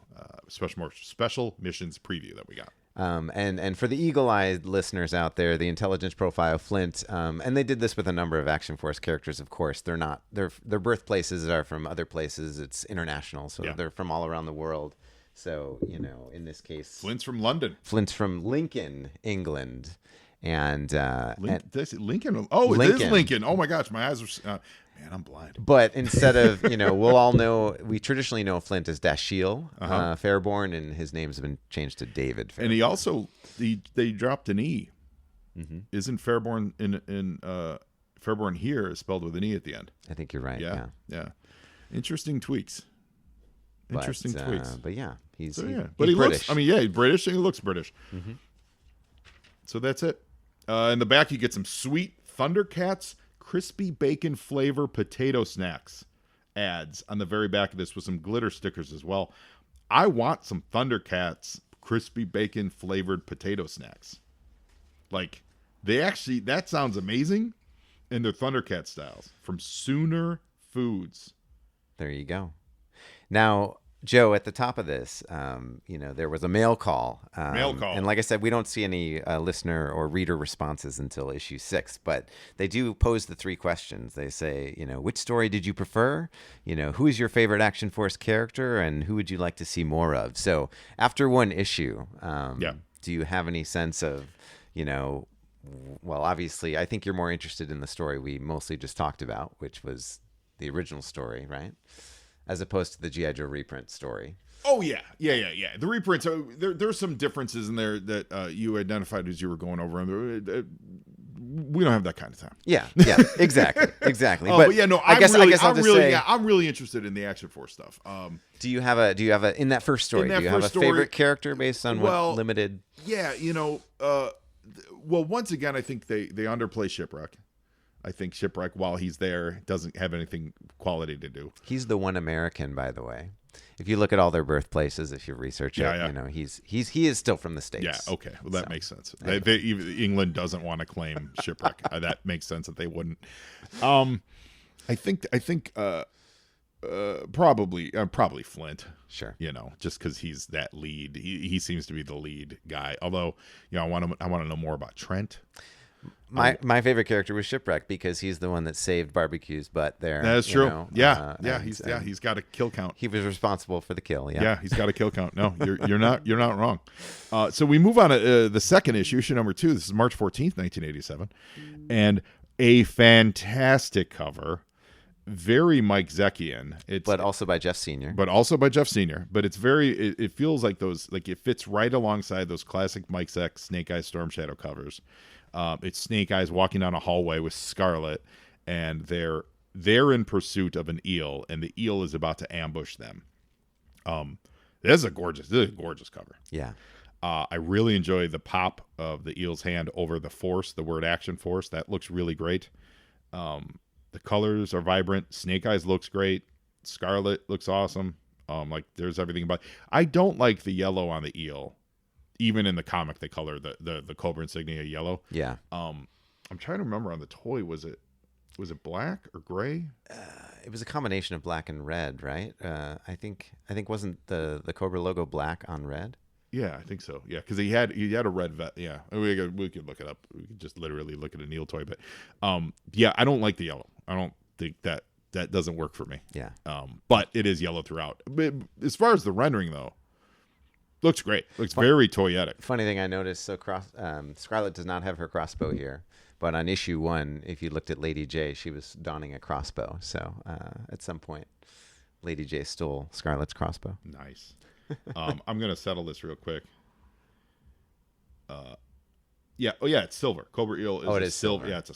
special missions preview that we got. And for the eagle-eyed listeners out there, the intelligence profile Flint, and they did this with a number of Action Force characters. Of course, their birthplaces are from other places. It's international, so they're from all around the world. So in this case, Flint's from London. Flint's from Lincoln, England, and did I say Lincoln? Oh, Lincoln. It is Lincoln. Oh my gosh, my eyes are. Man, I'm blind. But instead of, we'll all know, we traditionally know Flint as Dashiell Fairborn, and his name's been changed to David Fairborn. And he also, they dropped an E. Mm-hmm. Isn't Fairborn in Fairborn here is spelled with an E at the end? I think you're right. Yeah. Interesting tweaks. Tweaks. But yeah, he's But he British. looks, he's British and he looks British. Mm-hmm. So that's it. In the back, you get some sweet Thundercats crispy bacon flavor potato snacks ads on the very back of this with some glitter stickers as well. I want some Thundercats crispy bacon flavored potato snacks. Like, that sounds amazing. And they're Thundercat styles from Sooner Foods. There you go. Now, Joe, at the top of this, there was a mail call. Mail call. And like I said, we don't see any listener or reader responses until issue 6, but they do pose the 3 questions. They say, which story did you prefer? Who is your favorite Action Force character, and who would you like to see more of? So after one issue, do you have any sense of, well, obviously, I think you're more interested in the story we mostly just talked about, which was the original story, right? As opposed to the G.I. Joe reprint story. Oh, yeah. The reprints, there's some differences in there that you identified as you were going over. We don't have that kind of time. Yeah, exactly. But yeah, no, I'm really say, interested in the Action Force stuff. Do you have a in that first story? Do you have a favorite character based on what limited? Yeah, well, once again, I think they underplay Shipwreck. I think Shipwreck, while he's there, doesn't have anything quality to do. He's the one American, by the way. If you look at all their birthplaces, if you research it, he is still from the States. Yeah, okay. Well, that makes sense. England doesn't want to claim Shipwreck. That makes sense that they wouldn't. I think probably Flint. Sure. Just because he's that lead. He seems to be the lead guy. Although, I want to know more about Trent. My favorite character was Shipwreck because he's the one that saved Barbecue's butt there. That's true. He's got a kill count. He was responsible for the kill. Yeah, he's got a kill count. No, you're not wrong. So we move on to the second issue number 2. This is March 14th, 1987, and a fantastic cover. Very Mike Zekian. But also by Jeff Sr. But it's it feels like it fits right alongside those classic Mike Zek Snake Eyes Storm Shadow covers. It's Snake Eyes walking down a hallway with Scarlet, and they're in pursuit of an eel, and the eel is about to ambush them. This is a gorgeous cover. Yeah. I really enjoy the pop of the eel's hand over the force, the word Action Force. That looks really great. The colors are vibrant. Snake Eyes looks great. Scarlet looks awesome. There's everything about. I don't like the yellow on the eel. Even in the comic, they color the Cobra insignia yellow. Yeah. I'm trying to remember on the toy. Was it black or gray? It was a combination of black and red, right? I think wasn't the Cobra logo black on red? Yeah, I think so. Yeah, because he had a red vet. Yeah, we could look it up. We could just literally look at a Neil toy. But I don't like the yellow. I don't think that doesn't work for me. Yeah. But it is yellow throughout. But as far as the rendering though. Looks great. Looks very toyetic. Funny thing I noticed, Scarlet does not have her crossbow here. But on issue 1, if you looked at Lady J, she was donning a crossbow. So at some point, Lady J stole Scarlet's crossbow. Nice. I'm going to settle this real quick. It's silver. Cobra Eel is it is silver. Yeah, it's a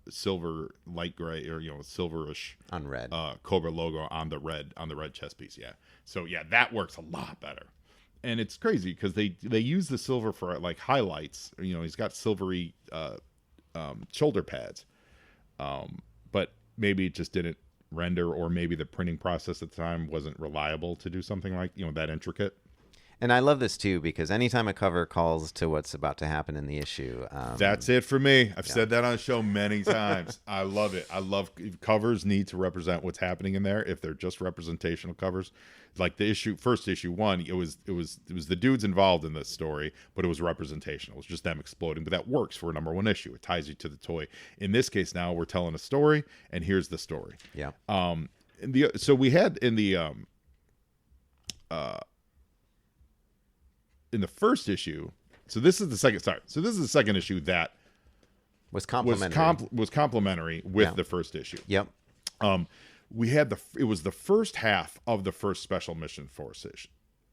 silver light gray or silverish on red. Cobra logo on the red chest piece. Yeah. So yeah, that works a lot better. And it's crazy because they use the silver for highlights. He's got silvery shoulder pads, but maybe it just didn't render, or maybe the printing process at the time wasn't reliable to do something like that intricate. And I love this too because anytime a cover calls to what's about to happen in the issue, that's it for me. I've said that on the show many times. I love it. I love covers need to represent what's happening in there. If they're just representational covers, like the first issue 1, it was the dudes involved in this story, but it was representational. It was just them exploding, but that works for a number 1 issue. It ties you to the toy. In this case, now we're telling a story, and here's the story. Yeah. So we had in the first issue. So this is the second. Sorry. So this is the second issue that was complementary. Was complementary with the first issue. Yep. We had it was the first half of the first Special Mission Force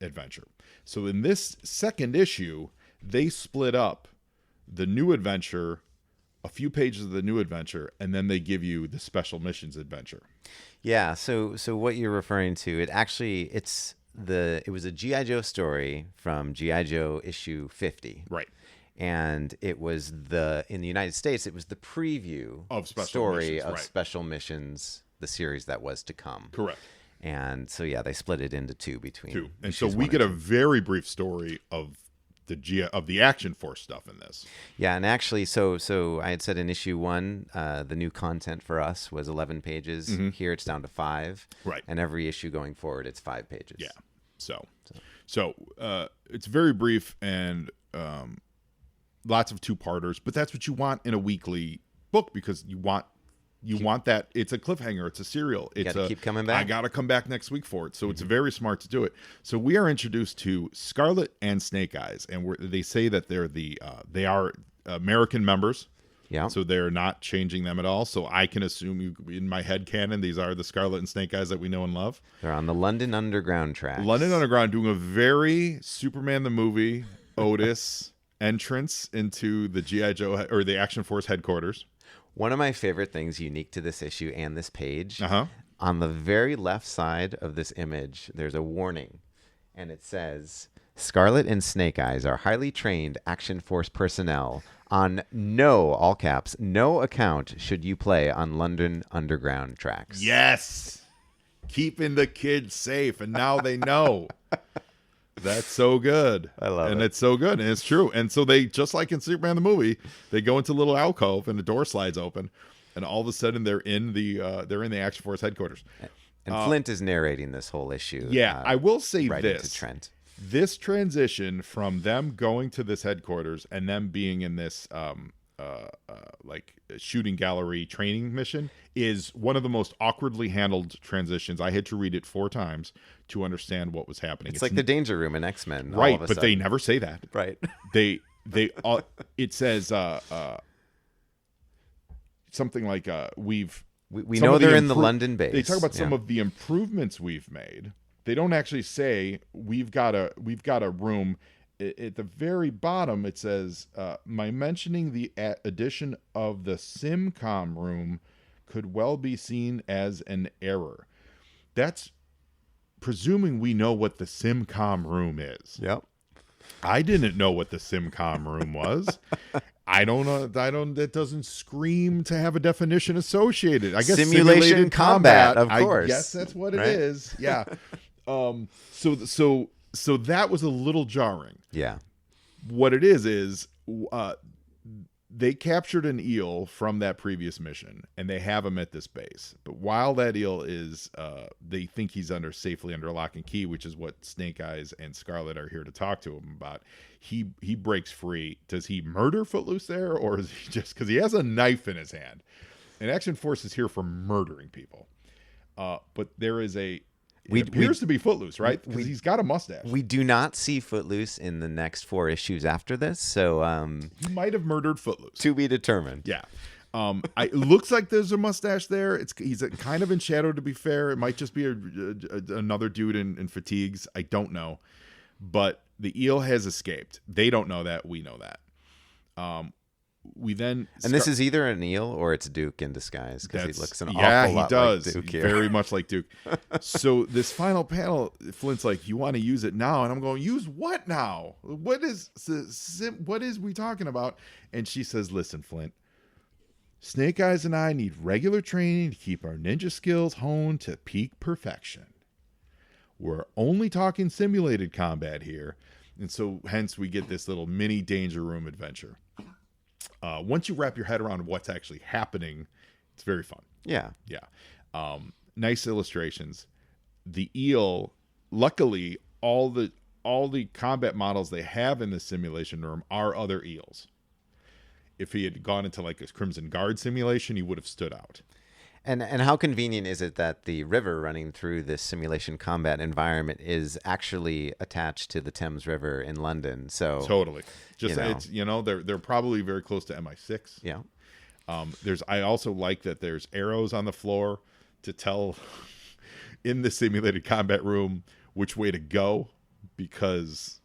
adventure. So in this second issue, they split up the new adventure, a few pages of the new adventure, and then they give you the Special Missions adventure. Yeah. So what you're referring to, it was a G.I. Joe story from G.I. Joe issue 50. Right. And it was in the United States, it was the preview of Special Missions, the series that was to come. Correct. And so, they split it into 2 between. And so we get a very brief story of the Action Force stuff in this. Yeah, and actually, so I had said in issue 1, the new content for us was 11 pages. Here it's down to 5. Right. And every issue going forward, it's 5 pages. Yeah. So it's very brief and lots of two-parters, but that's what you want in a weekly book because you want that. It's a cliffhanger. It's a serial. It's keep coming back. I got to come back next week for it. So it's very smart to do it. So we are introduced to Scarlet and Snake Eyes, and they say that they are American members. Yeah. So they're not changing them at all. So I can assume in my head canon, these are the Scarlet and Snake Eyes that we know and love. They're on the London Underground tracks. London Underground doing a very Superman the movie Otis entrance into the G.I. Joe or the Action Force headquarters. One of my favorite things unique to this issue and this page, Uh-huh. on the very left side of this image, there's a warning, and it says, Scarlet and Snake Eyes are highly trained Action Force personnel. On no, all caps, no account should you play on London Underground tracks. Yes. Keeping the kids safe. And now they know. That's so good. I love it. And it's so good. And it's true. And so they, just like in Superman the movie, they go into a little alcove and the door slides open. And all of a sudden they're in the Action Force headquarters. And Flint is narrating this whole issue. Yeah, I will say right this. into Trent. This transition from them going to this headquarters and them being in this like shooting gallery training mission is one of the most awkwardly handled transitions. I had to read it 4 times to understand what was happening. It's like the Danger Room in X-Men. Right, but they never say that. Right. They it says something like we know they're in the London base. They talk about some of the improvements we've made. They don't actually say we've got a room. At the very bottom, it says, my mentioning the addition of the SimCom room could well be seen as an error. That's presuming we know what the SimCom room is. Yep. I didn't know what the SimCom room was. I don't know. That doesn't scream to have a definition associated. I guess simulation combat, of course. I guess that's what it is. Yeah. So that was a little jarring. Yeah. What it is they captured an eel from that previous mission, and they have him at this base. But while that eel is, they think he's safely under lock and key, which is what Snake Eyes and Scarlet are here to talk to him about. He breaks free. Does he murder Footloose there, or is he just because he has a knife in his hand? And Action Force is here for murdering people. But there is It appears to be Footloose, right? Because he's got a mustache. We do not see Footloose in the next 4 issues after this, so he might have murdered Footloose. To be determined. Yeah. It looks like there's a mustache there. He's kind of in shadow, to be fair. It might just be another dude in fatigues. I don't know. But the eel has escaped. They don't know that. We know that. This is either an eel or it's Duke in disguise because he looks an awful lot like Duke here. Very much like Duke. So this final panel, Flint's like, "You want to use it now?" And I'm going, "Use what now? What is we talking about?" And she says, "Listen, Flint, Snake Eyes and I need regular training to keep our ninja skills honed to peak perfection. We're only talking simulated combat here." And so hence we get this little mini Danger Room adventure. Once you wrap your head around what's actually happening, it's very fun. Yeah. Yeah. Nice illustrations. The eel, luckily, all the combat models they have in the simulation room are other eels. If he had gone into like a Crimson Guard simulation, he would have stood out. And how convenient is it that the river running through this simulation combat environment is actually attached to the Thames River in London? So totally, it's they're probably very close to MI6. Yeah. I also like that there's arrows on the floor to tell in the simulated combat room which way to go, because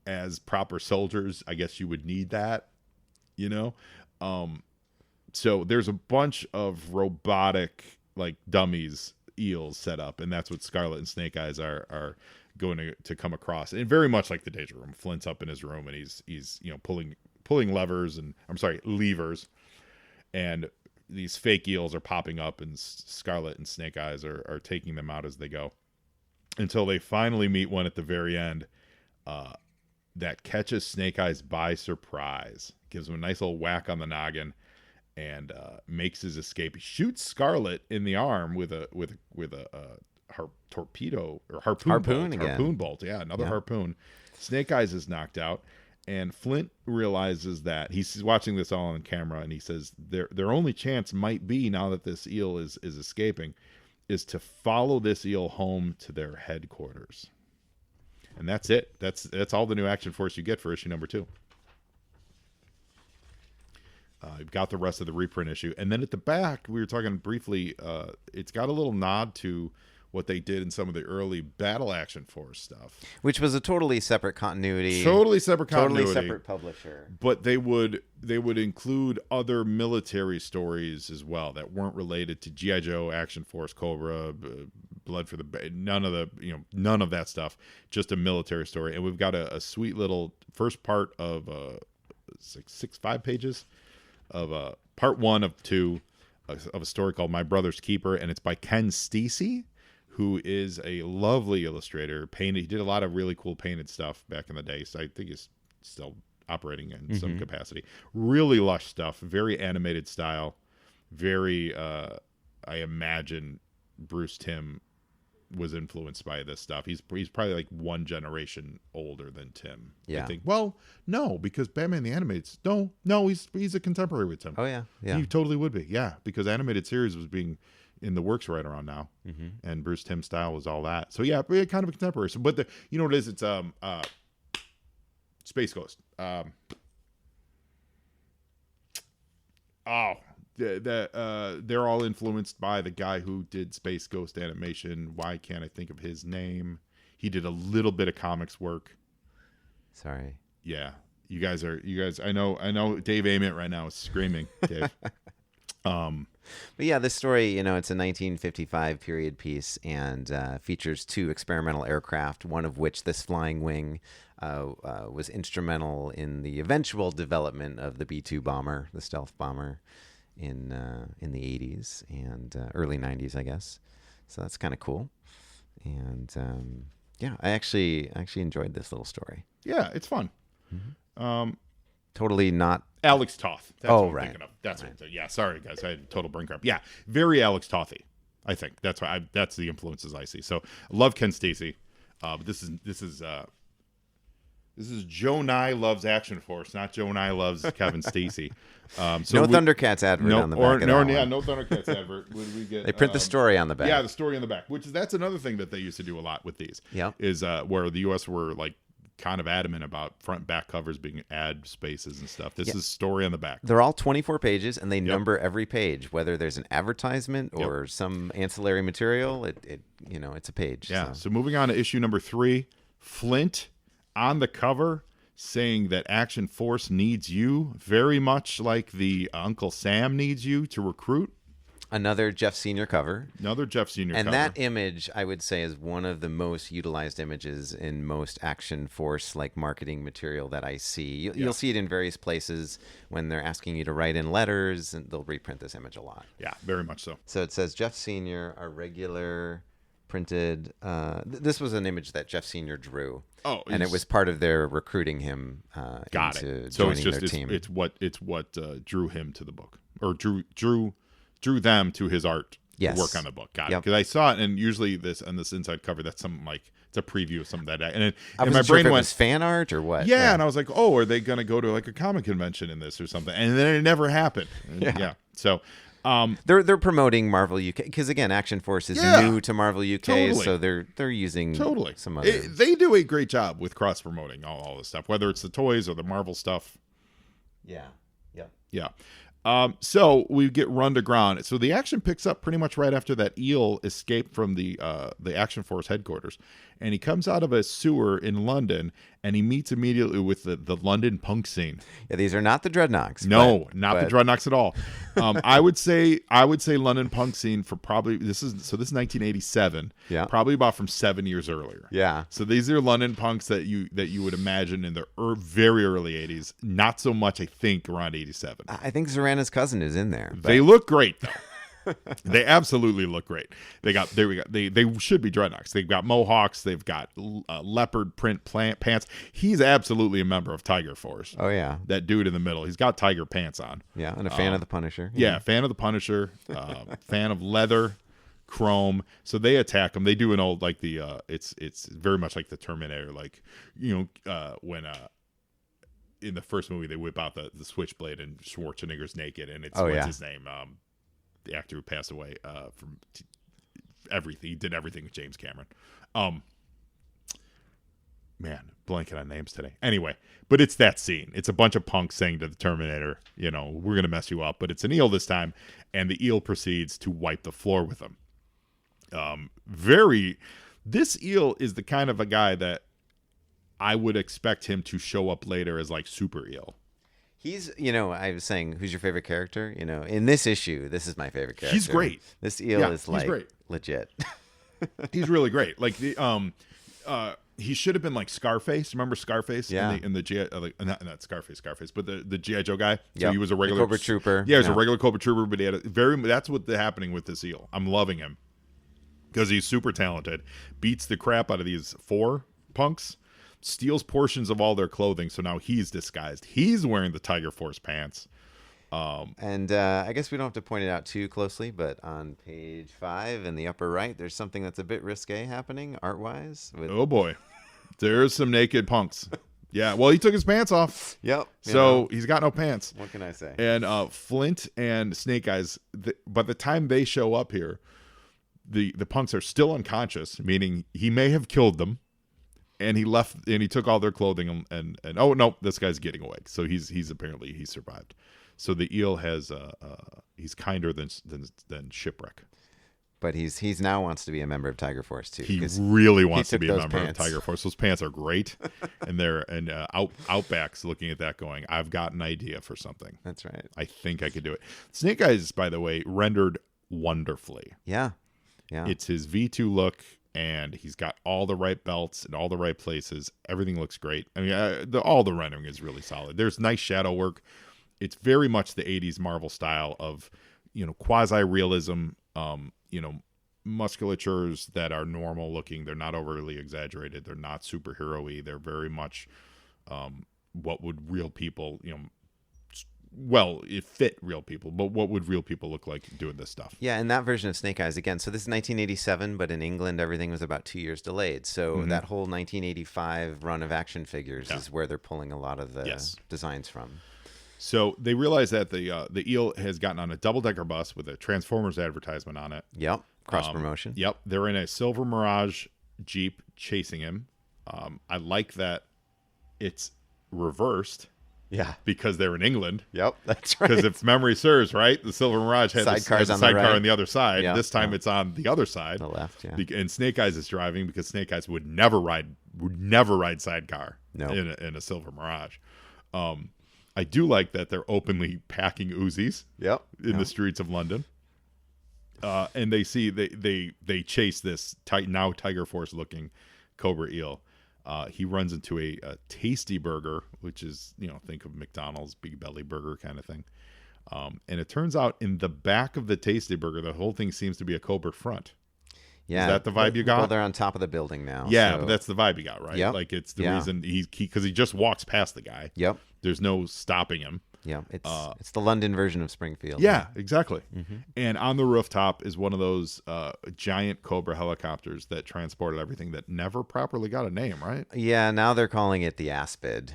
as proper soldiers, I guess you would need that, So there's a bunch of robotic like dummies eels set up, and that's what Scarlet and Snake Eyes are going to come across. And very much like the Danger Room, Flint's up in his room and he's pulling levers levers, and these fake eels are popping up, and Scarlet and Snake Eyes are taking them out as they go, until they finally meet one at the very end. that catches Snake Eyes by surprise, gives him a nice little whack on the noggin, and makes his escape. He shoots Scarlet in the arm with a torpedo or harpoon bolt. Yeah, another harpoon. Snake Eyes is knocked out, and Flint realizes that he's watching this all on camera, and he says their only chance might be, now that this eel is escaping, is to follow this eel home to their headquarters. And that's it. That's all the new Action Force you get for issue number 2. You've got the rest of the reprint issue. And then at the back, we were talking briefly, it's got a little nod to what they did in some of the early Battle Action Force stuff. Which was a totally separate continuity. Totally separate publisher. But they would include other military stories as well that weren't related to G.I. Joe, Action Force, Cobra, Blood for the... None of that stuff. Just a military story. And we've got a sweet little first part of 5 pages of part 1 of 2 of a story called My Brother's Keeper, and it's by Ken Stacey, who is a lovely illustrator. He did a lot of really cool painted stuff back in the day, so I think he's still operating in some capacity. Really lush stuff, very animated style, very, I imagine Bruce Timm was influenced by this stuff. He's probably like one generation older than Tim. Yeah. I think. Well, no, because Batman the Animated... No, he's a contemporary with Tim. Oh, yeah. He totally would be, yeah, because animated series was being in the works right around now, and Bruce Timm's style was all that. So yeah, kind of a contemporary. So, but you know what it is? It's Space Ghost. They're all influenced by the guy who did Space Ghost animation. Why can't I think of his name? He did a little bit of comics work. Sorry. Yeah, you guys. I know. Dave Ament right now is screaming. Dave. But yeah, this story, it's a 1955 period piece and features 2 experimental aircraft, one of which, this Flying Wing, was instrumental in the eventual development of the B-2 bomber, the stealth bomber, in the 80s and early 90s, I guess. So that's kind of cool. And yeah, I actually enjoyed this little story. Yeah, it's fun. Totally not Alex Toth. That's what I'm right. thinking of. That's right. Yeah, sorry guys, I had a total brain cramp. Yeah, very Alex Tothy. I think that's why. That's the influences I see. So I love Ken Stacey. But this is Joe-Nie loves Action Force, not Joe-Nie loves Kevin Stacey. So no Thundercats advert on the back. No Thundercats advert. What did we get? They print the story on the back. Yeah, the story on the back. That's another thing that they used to do a lot with these. Yeah, is where the U.S. were like kind of adamant about front back covers being ad spaces and stuff. This is story on the back. They're all 24 pages, and they number every page, whether there's an advertisement or some ancillary material. It's a page. Yeah. So moving on to issue number 3, Flint on the cover saying that Action Force needs you, very much like the Uncle Sam needs you to recruit. Another Jeff Senior cover. And that image, I would say, is one of the most utilized images in most Action Force marketing material that I see. You'll see it in various places when they're asking you to write in letters, and they'll reprint this image a lot. Yeah, very much so. So it says Jeff Senior, a regular printed. This was an image that Jeff Senior drew. Oh, and it was part of their recruiting him into joining their team. It's what drew him to the book, or drew them to his art to work on the book. Got it. Because I saw it, and usually on this inside cover, that's something like, it's a preview of something that. And my brain went, was fan art or what? Yeah, and I was like, oh, are they going to go to like a comic convention in this or something? And then it never happened. Yeah. So they're promoting Marvel UK because again, Action Force is new to Marvel UK, so they're using some other. They do a great job with cross promoting all this stuff, whether it's the toys or the Marvel stuff. Yeah. So we get run to ground. So the action picks up pretty much right after that eel escaped from the Action Force headquarters, and he comes out of a sewer in London, and he meets immediately with the London punk scene. Yeah, these are not the Dreadnoks. No, not the Dreadnoks at all. I would say London punk scene for probably this is 1987. Yeah, probably about from 7 years earlier. Yeah. So these are London punks that you would imagine in the very early 80s. Not so much, I think, around 87. I think Zorana's cousin is in there. They look great though. They absolutely look great. They should be dreadnoughts. They've got mohawks. They've got leopard print pants. He's absolutely a member of Tiger Force. Oh yeah, that dude in the middle. He's got tiger pants on. yeah, and a fan of the Punisher. Yeah, fan of the Punisher. Fan of leather, chrome. So they attack him. They do an old like the it's very much like the Terminator. Like when in the first movie they whip out the switchblade and Schwarzenegger's naked and it's what's his name the actor who passed away from everything. He did everything with James Cameron. Man, blanking on names today. Anyway, but it's that scene. It's a bunch of punks saying to the Terminator, we're going to mess you up. But it's an eel this time, and the eel proceeds to wipe the floor with them. This eel is the kind of a guy that I would expect him to show up later as like super eel. He's, I was saying, who's your favorite character? In this issue, this is my favorite character. He's great. This eel is like great. Legit. He's really great. Like he should have been like Scarface. Remember Scarface? Yeah. In the G.I. Not Scarface, but the G.I. Joe guy. So Yep. he was a regular Cobra Trooper. Yeah, he was a regular Cobra Trooper, but he had that's what's happening with this eel. I'm loving him because he's super talented. Beats the crap out of these 4 punks. Steals portions of all their clothing, so now he's disguised. He's wearing the Tiger Force pants. And I guess we don't have to point it out too closely, but on page 5 in the upper right, there's something that's a bit risque happening art-wise. Oh boy, there's some naked punks. Yeah, well, he took his pants off. Yep. So he's got no pants. What can I say? And Flint and Snake Eyes, by the time they show up here, the punks are still unconscious, meaning he may have killed them. And he left, and he took all their clothing, and oh no, this guy's getting away. So he's apparently he survived. So the eel has he's kinder than Shipwreck. But he's now wants to be a member of Tiger Force too. He really wants to took be a those member pants. of Tiger Force. Those pants are great, and they're Outback's looking at that, going, "I've got an idea for something. That's right. I think I could do it." Snake Eyes, by the way, rendered wonderfully. Yeah. It's his V2 look. And he's got all the right belts in all the right places. Everything looks great. I mean, all the rendering is really solid. There's nice shadow work. It's very much the 80s Marvel style of, quasi-realism, musculatures that are normal looking. They're not overly exaggerated. They're not superhero-y. They're very much what would real people, well, it fit real people, but what would real people look like doing this stuff? Yeah, and that version of Snake Eyes, again, so this is 1987, but in England, everything was about 2 years delayed. So that whole 1985 run of action figures is where they're pulling a lot of the designs from. So they realize that the eel has gotten on a double-decker bus with a Transformers advertisement on it. Yep, cross-promotion. Yep, they're in a Silver Mirage Jeep chasing him. I like that it's reversed. Yeah. Because they're in England. Yep, that's right. Because if memory serves, right, the Silver Mirage had the sidecar on the other side. Yep. This time it's on the other side. The left, yeah. And Snake Eyes is driving because Snake Eyes would never ride sidecar in a Silver Mirage. I do like that they're openly packing Uzis in the streets of London. And they see they chase this now Tiger Force looking Cobra eel. He runs into a Tasty Burger, which is, think of McDonald's Big Belly Burger kind of thing. And it turns out in the back of the Tasty Burger, the whole thing seems to be a Cobra front. Yeah. Is that the vibe you got? Well, they're on top of the building now. Yeah, so. but that's the vibe you got, right? Yep. Like it's the reason because he just walks past the guy. Yep. There's no stopping him. Yeah, it's the London version of Springfield. Yeah, exactly. Mm-hmm. And on the rooftop is one of those giant Cobra helicopters that transported everything that never properly got a name, right? Yeah, now they're calling it the Aspid.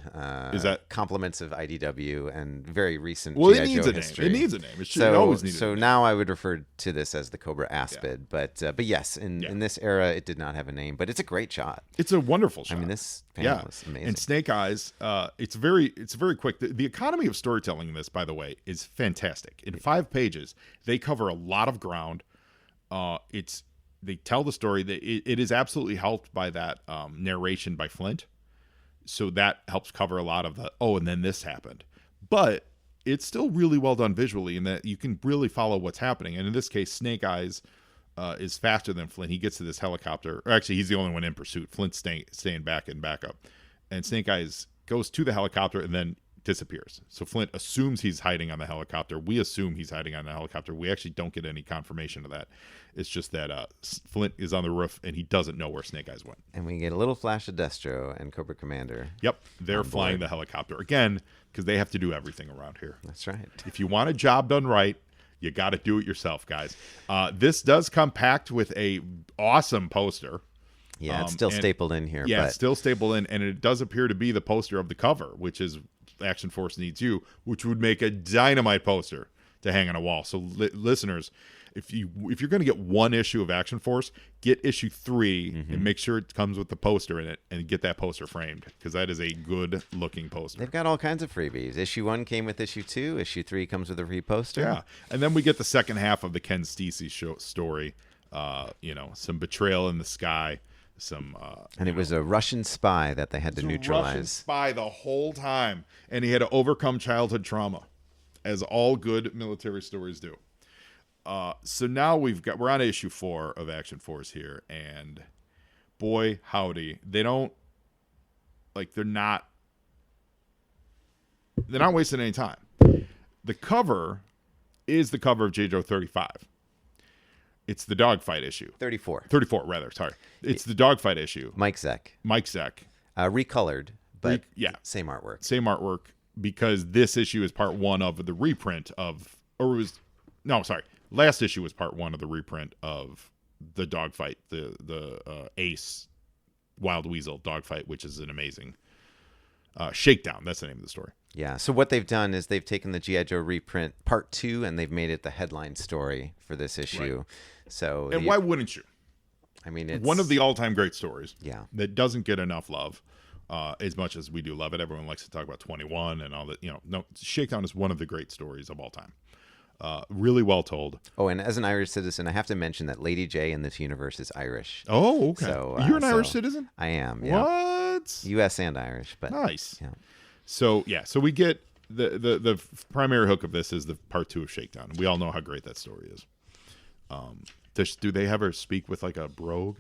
Is that compliments of IDW and very recent Well, G.I. it needs Joe a name. history. It needs a name. It should always need a name. So now I would refer to this as the Cobra Aspid. Yeah. But yes, in this era, it did not have a name, but it's a great shot. It's a wonderful shot. I mean, this panel is amazing. And Snake Eyes, it's very quick. The economy of storytelling in this, by the way, is fantastic. In 5 pages, they cover a lot of ground. They tell the story. It is absolutely helped by that narration by Flint. So that helps cover a lot of the, and then this happened. But it's still really well done visually in that you can really follow what's happening. And in this case, Snake Eyes is faster than Flint. He gets to this helicopter. Or actually, he's the only one in pursuit. Flint's staying back in backup. And Snake Eyes goes to the helicopter and then disappears. So Flint assumes he's hiding on the helicopter. We assume he's hiding on the helicopter. We actually don't get any confirmation of that. It's just that Flint is on the roof and he doesn't know where Snake Eyes went. And we get a little flash of Destro and Cobra Commander. Yep, they're flying the helicopter again because they have to do everything around here. That's right. If you want a job done right, you got to do it yourself, guys. This does come packed with a awesome poster. Yeah, it's still stapled in here. Yeah, but... it's still stapled in, and it does appear to be the poster of the cover, which is Action Force Needs You, which would make a dynamite poster to hang on a wall. So, listeners, if you're going to get one issue of Action Force, get issue 3 and make sure it comes with the poster in it, and get that poster framed because that is a good-looking poster. They've got all kinds of freebies. Issue 1 came with issue 2. Issue 3 comes with a free poster. Yeah, and then we get the second half of the Ken Steacy story. Some betrayal in the sky. And it was a Russian spy that they had to neutralize. Russian spy the whole time, and he had to overcome childhood trauma, as all good military stories do. So now we're on issue 4 of Action Force here, and boy howdy, they're not wasting any time. The cover is the cover of JJO 35. It's the dogfight issue. 34, rather. Sorry. It's the dogfight issue. Mike Zeck. Recolored. But same artwork. Same artwork, because this issue is part 1 of the reprint of... Last issue was part 1 of the reprint of the dogfight, the Ace Wild Weasel dogfight, which is an amazing... Shakedown, that's the name of the story. Yeah, so what they've done is they've taken the G.I. Joe reprint part 2 and they've made it the headline story for this issue. Right. So why wouldn't you? I mean, it's one of the all-time great stories. Yeah. That doesn't get enough love, as much as we do love it. Everyone likes to talk about 21 and all that. No, Shakedown is one of the great stories of all time. Really well told. Oh, and as an Irish citizen, I have to mention that Lady J in this universe is Irish. Oh, okay. So, you're an Irish citizen? I am. Yeah. What? U.S. and Irish, but nice. Yeah. So we get the primary hook of this is the part 2 of Shakedown. We all know how great that story is. Do they ever speak with like a brogue?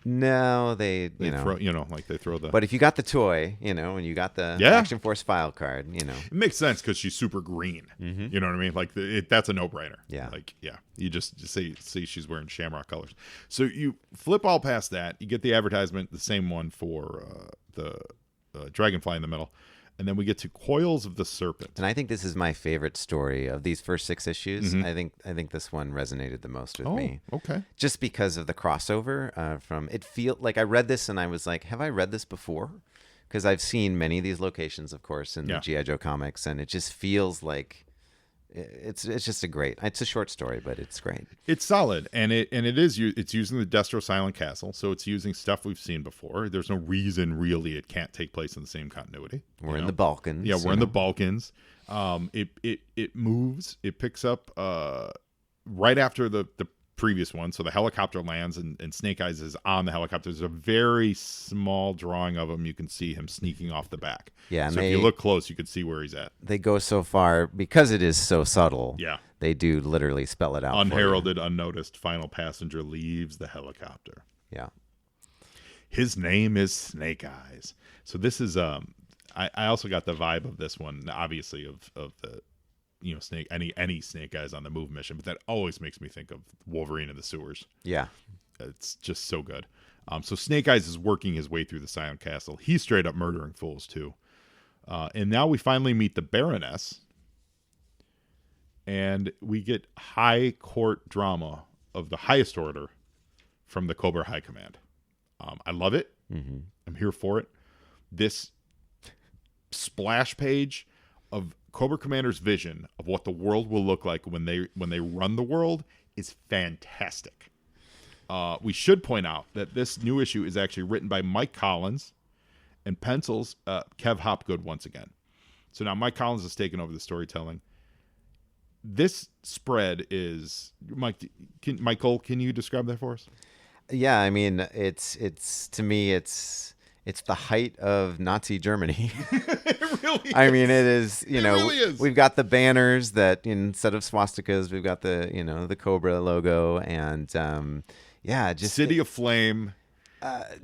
No, they they throw the. But if you got the toy, and you got the Action Force file card, it makes sense because she's super green. You know what I mean? Like that's a no-brainer. Yeah. You just say she's wearing shamrock colors. So you flip all past that. You get the advertisement, the same one for the dragonfly in the middle. And then we get to Coils of the Serpent. And I think this is my favorite story of these first 6 issues. I think this one resonated the most with me. Okay. Just because of the crossover from it. Like I read this and I was like, have I read this before? Because I've seen many of these locations, of course, in the G.I. Joe comics, and it just feels like it's just it's a short story, but it's great. It's solid, and it's using the Destro Silent Castle, so it's using stuff we've seen before. There's no reason really it can't take place in the same continuity. We're in the Balkans. Yeah, we're in the Balkans. It moves. It picks up right after the previous one. So the helicopter lands and Snake Eyes is on the helicopter. There's a very small drawing of him. You can see him sneaking off the back. Yeah, so if you look close, you can see where he's at. They go so far because it is so subtle. Yeah. They do literally spell it out. Unheralded, unnoticed, final passenger leaves the helicopter. Yeah. His name is Snake Eyes. So this is I also got the vibe of this one, obviously, of the Snake any Snake Eyes on the move mission, but that always makes me think of Wolverine in the sewers. Yeah. It's just so good. So Snake Eyes is working his way through the Silent Castle. He's straight up murdering fools too. And now we finally meet the Baroness, and we get high court drama of the highest order from the Cobra High Command. I love it. Mm-hmm. I'm here for it. This splash page of Cobra Commander's vision of what the world will look like when they run the world is fantastic. We should point out that this new issue is actually written by Mike Collins and pencils Kev Hopgood once again. So now Mike Collins has taken over the storytelling. This spread is Michael. Can you describe that for us? Yeah, I mean, it's to me, it's the height of Nazi Germany. It really is. I mean, it is, really is. We've got the banners that instead of swastikas, we've got the Cobra logo and, just City of Flame.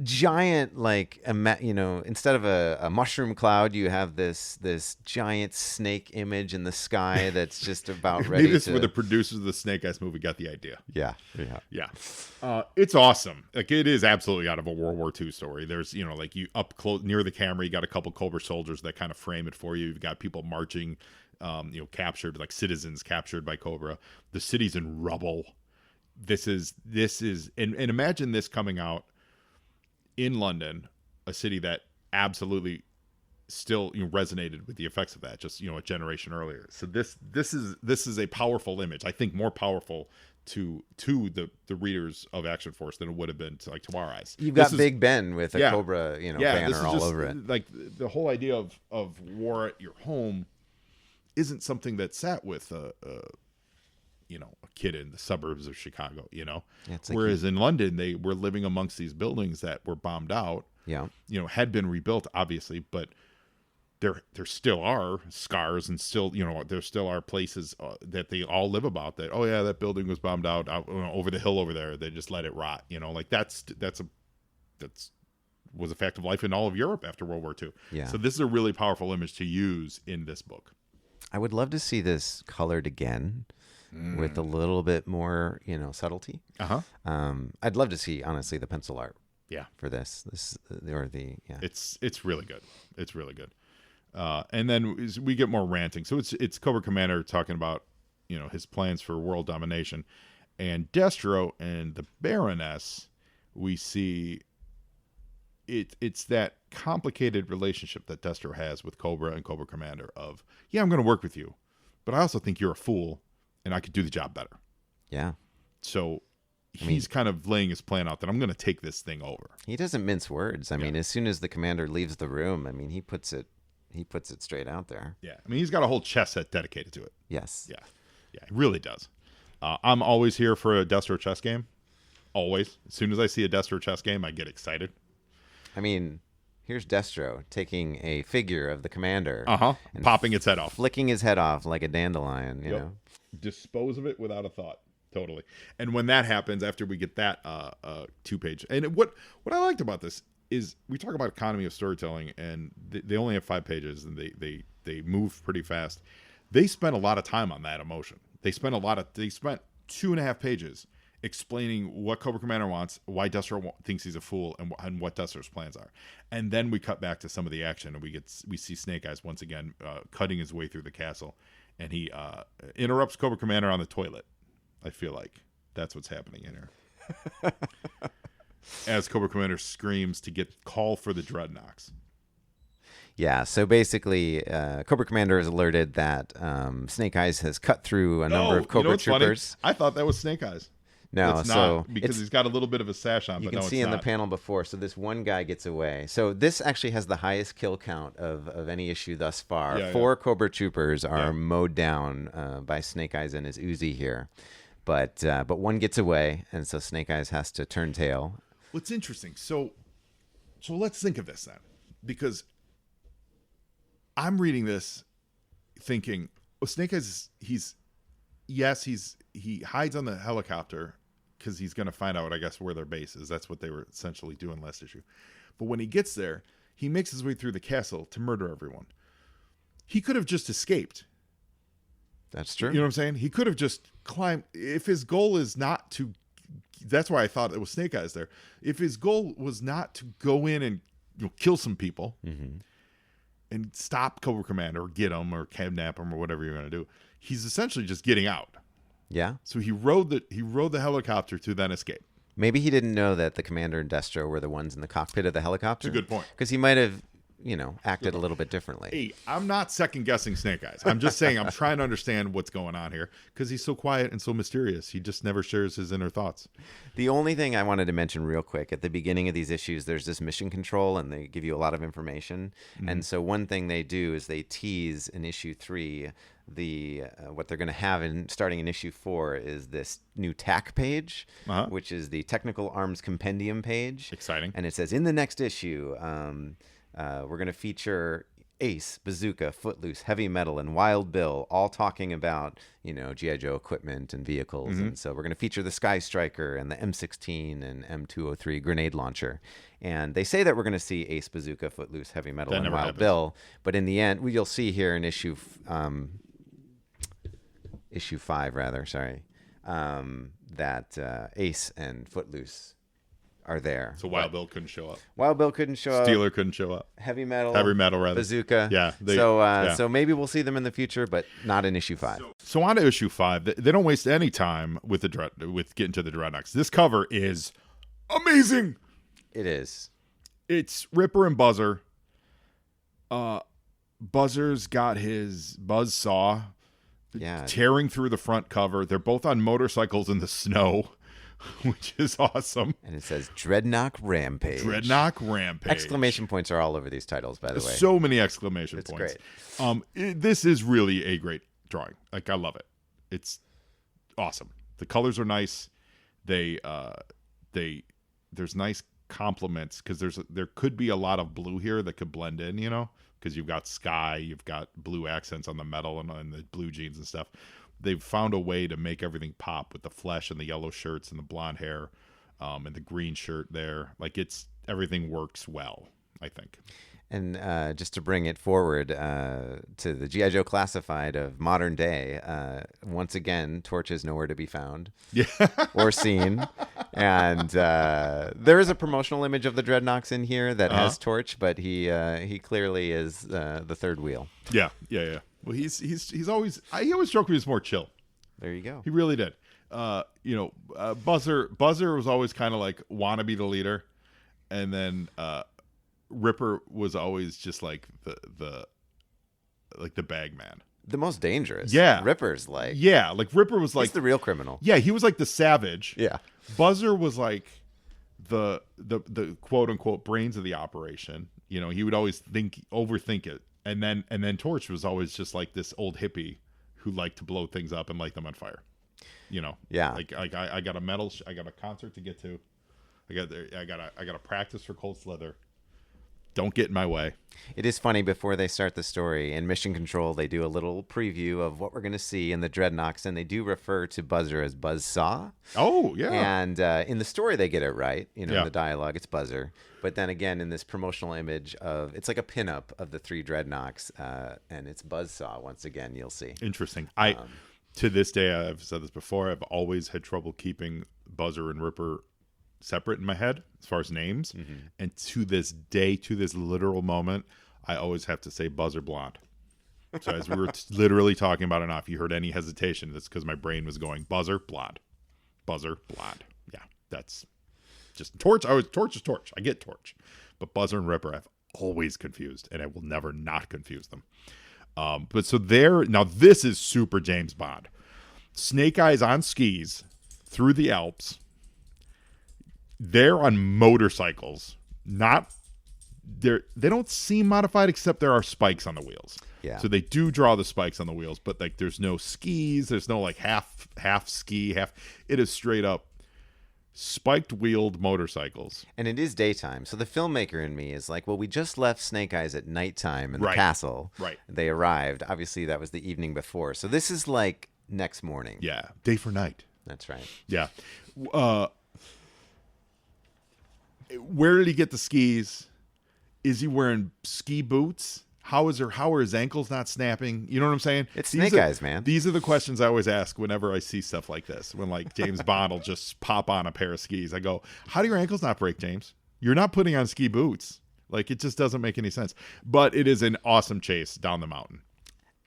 giant, like, instead of a mushroom cloud, you have this giant snake image in the sky that's just about ready Maybe this is to. where the producers of the Snake Eyes movie got the idea. Yeah. It's awesome. Like, it is absolutely out of a World War II story. There's, like, you up close near the camera, you got a couple Cobra soldiers that kind of frame it for you. You've got people marching, captured, like citizens captured by Cobra. The city's in rubble. This is, and imagine this coming out in London, a city that absolutely still resonated with the effects of that just a generation earlier. So this is a powerful image. I think more powerful to the readers of Action Force than it would have been to our eyes. You've got Big Ben with a Cobra banner all over it. Like, the whole idea of war at your home isn't something that sat with a kid in the suburbs of Chicago, whereas in London, they were living amongst these buildings that were bombed out, had been rebuilt, obviously, but there still are scars, and still, there still are places that they all live about that. Oh yeah, that building was bombed out over the hill over there. They just let it rot, like that's was a fact of life in all of Europe after World War II. Yeah. So this is a really powerful image to use in this book. I would love to see this colored again. With a little bit more, subtlety. I'd love to see, honestly, the pencil art. Yeah. For this. It's really good. It's really good. And then we get more ranting. So it's Cobra Commander talking about, his plans for world domination, and Destro and the Baroness. We see it's that complicated relationship that Destro has with Cobra and Cobra Commander of, I'm going to work with you, but I also think you're a fool. And I could do the job better. Yeah. So he's kind of laying his plan out that I'm going to take this thing over. He doesn't mince words. I mean, as soon as the commander leaves the room, he puts it straight out there. Yeah. I mean, he's got a whole chess set dedicated to it. Yes. Yeah. Yeah, he really does. I'm always here for a Destro chess game. Always. As soon as I see a Destro chess game, I get excited. I mean, here's Destro taking a figure of the commander. And popping its head off. Flicking his head off like a dandelion, you know. Dispose of it without a thought. Totally. And when that happens, after we get that 2-page, and what I liked about this is we talk about economy of storytelling, and they only have 5 pages, and they move pretty fast. They spent a lot of time on that emotion. They spent 2.5 pages explaining what Cobra Commander wants, why Destro thinks he's a fool, and what Destro's plans are. And then we cut back to some of the action, and we see Snake Eyes once again cutting his way through the castle. And he interrupts Cobra Commander on the toilet. I feel like that's what's happening in here. As Cobra Commander screams to call for the Dreadnoks. Yeah, so basically, Cobra Commander is alerted that Snake Eyes has cut through a number of Cobra troopers. Funny? I thought that was Snake Eyes. No, it's not, because he's got a little bit of a sash on. You but can no, see it's in not. the panel before. So this one guy gets away. So this actually has the highest kill count of any issue thus far. 4 Cobra troopers are mowed down by Snake Eyes and his Uzi here, but one gets away, and so Snake Eyes has to turn tail. What's interesting? So let's think of this then, because I'm reading this thinking, Snake Eyes, he hides on the helicopter because he's going to find out, I guess, where their base is. That's what they were essentially doing last issue. But when he gets there, he makes his way through the castle to murder everyone. He could have just escaped. That's true. You know what I'm saying? He could have just climbed. If his goal is not to, that's why I thought it was Snake Eyes there. If his goal was not to go in and kill some people and stop Cobra Commander or get him or kidnap him or whatever you're going to do, he's essentially just getting out. Yeah. So he rode the helicopter to then escape. Maybe he didn't know that the commander and Destro were the ones in the cockpit of the helicopter. That's a good point. Because he might have, acted a little bit differently. Hey, I'm not second guessing Snake Eyes. I'm just saying I'm trying to understand what's going on here because he's so quiet and so mysterious. He just never shares his inner thoughts. The only thing I wanted to mention real quick, at the beginning of these issues, there's this mission control and they give you a lot of information. And so one thing they do is they tease in issue 3 what they're going to have starting in issue 4 is this new TAC page, which is the Technical Arms Compendium page. Exciting. And it says in the next issue, we're going to feature Ace, Bazooka, Footloose, Heavy Metal, and Wild Bill, all talking about, G.I. Joe equipment and vehicles. And so we're going to feature the Sky Striker and the M16 and M203 grenade launcher. And they say that we're going to see Ace, Bazooka, Footloose, Heavy Metal, and Wild Bill. But in the end, you'll see here in issue 5, that Ace and Footloose are there. So Wild Bill couldn't show up. Wild Bill couldn't show up. Steeler couldn't show up. Heavy Metal, rather. Bazooka. Yeah. So maybe we'll see them in the future, but not in issue 5. So on to issue 5. They don't waste any time with getting to the Dreadnoks. This cover is amazing. It is. It's Ripper and Buzzer. Buzzer's got his buzz saw. Yeah. Tearing through the front cover. They're both on motorcycles in the snow, which is awesome. And it says Dreadnok Rampage. Dreadnok Rampage. Exclamation points are all over these titles, by the way. So many exclamation points. Great. This is really a great drawing. Like, I love it. It's awesome. The colors are nice. There's nice complements because there could be a lot of blue here that could blend in, because you've got sky, you've got blue accents on the metal and the blue jeans and stuff. They've found a way to make everything pop with the flesh and the yellow shirts and the blonde hair, and the green shirt there. Like, everything works well, I think. And just to bring it forward to the G.I. Joe Classified of modern day, once again, Torch is nowhere to be found or seen. And there is a promotional image of the Dreadnoks in here that has Torch, but he clearly is the third wheel. Yeah. Well, he always struck me as more chill. There you go. He really did. Buzzer was always kind of like wanna be the leader, and then Ripper was always just like the bag man. The most dangerous. Yeah. Ripper's like... Yeah, like Ripper was like... He's the real criminal. Yeah, he was like the savage. Yeah. Buzzer was like the quote-unquote brains of the operation. He would always overthink it. And then Torch was always just like this old hippie who liked to blow things up and light them on fire. Yeah. Like I got a concert to get to. I got to practice for Cold Slither. Don't get in my way. It is funny, before they start the story, in Mission Control, they do a little preview of what we're going to see in the Dreadnoks, and they do refer to Buzzer as Buzzsaw. Oh, yeah. And in the story, they get it right. In the dialogue, it's Buzzer. But then again, in this promotional image it's like a pinup of the 3 Dreadnoks, and it's Buzzsaw once again, you'll see. Interesting. To this day, I've said this before, I've always had trouble keeping Buzzer and Ripper separate in my head as far as names, and to this day, to this literal moment, I always have to say Buzzer Blonde. So as we were literally talking about it now, if you heard any hesitation, that's because my brain was going Buzzer Blonde. Yeah, that's just Torch. Torch is Torch. I get Torch, but Buzzer and Ripper I've always confused, and I will never not confuse them. But so now this is super James Bond. Snake Eyes on skis through the Alps. They're on motorcycles. They don't seem modified, except there are spikes on the wheels. Yeah. So they do draw the spikes on the wheels, but like there's no skis, there's no like half ski, half. It is straight up spiked wheeled motorcycles. And it is daytime. So the filmmaker in me is like, well, we just left Snake Eyes at nighttime in the castle. Right. They arrived. Obviously, that was the evening before. So this is like next morning. Yeah. Day for night. That's right. Yeah. Where did he get the skis? Is he wearing ski boots? How are his ankles not snapping? You know what I'm saying? It's Snake Eyes, man. These are the questions I always ask whenever I see stuff like this. When like James Bond will just pop on a pair of skis. I go, how do your ankles not break, James? You're not putting on ski boots. Like, it just doesn't make any sense. But it is an awesome chase down the mountain.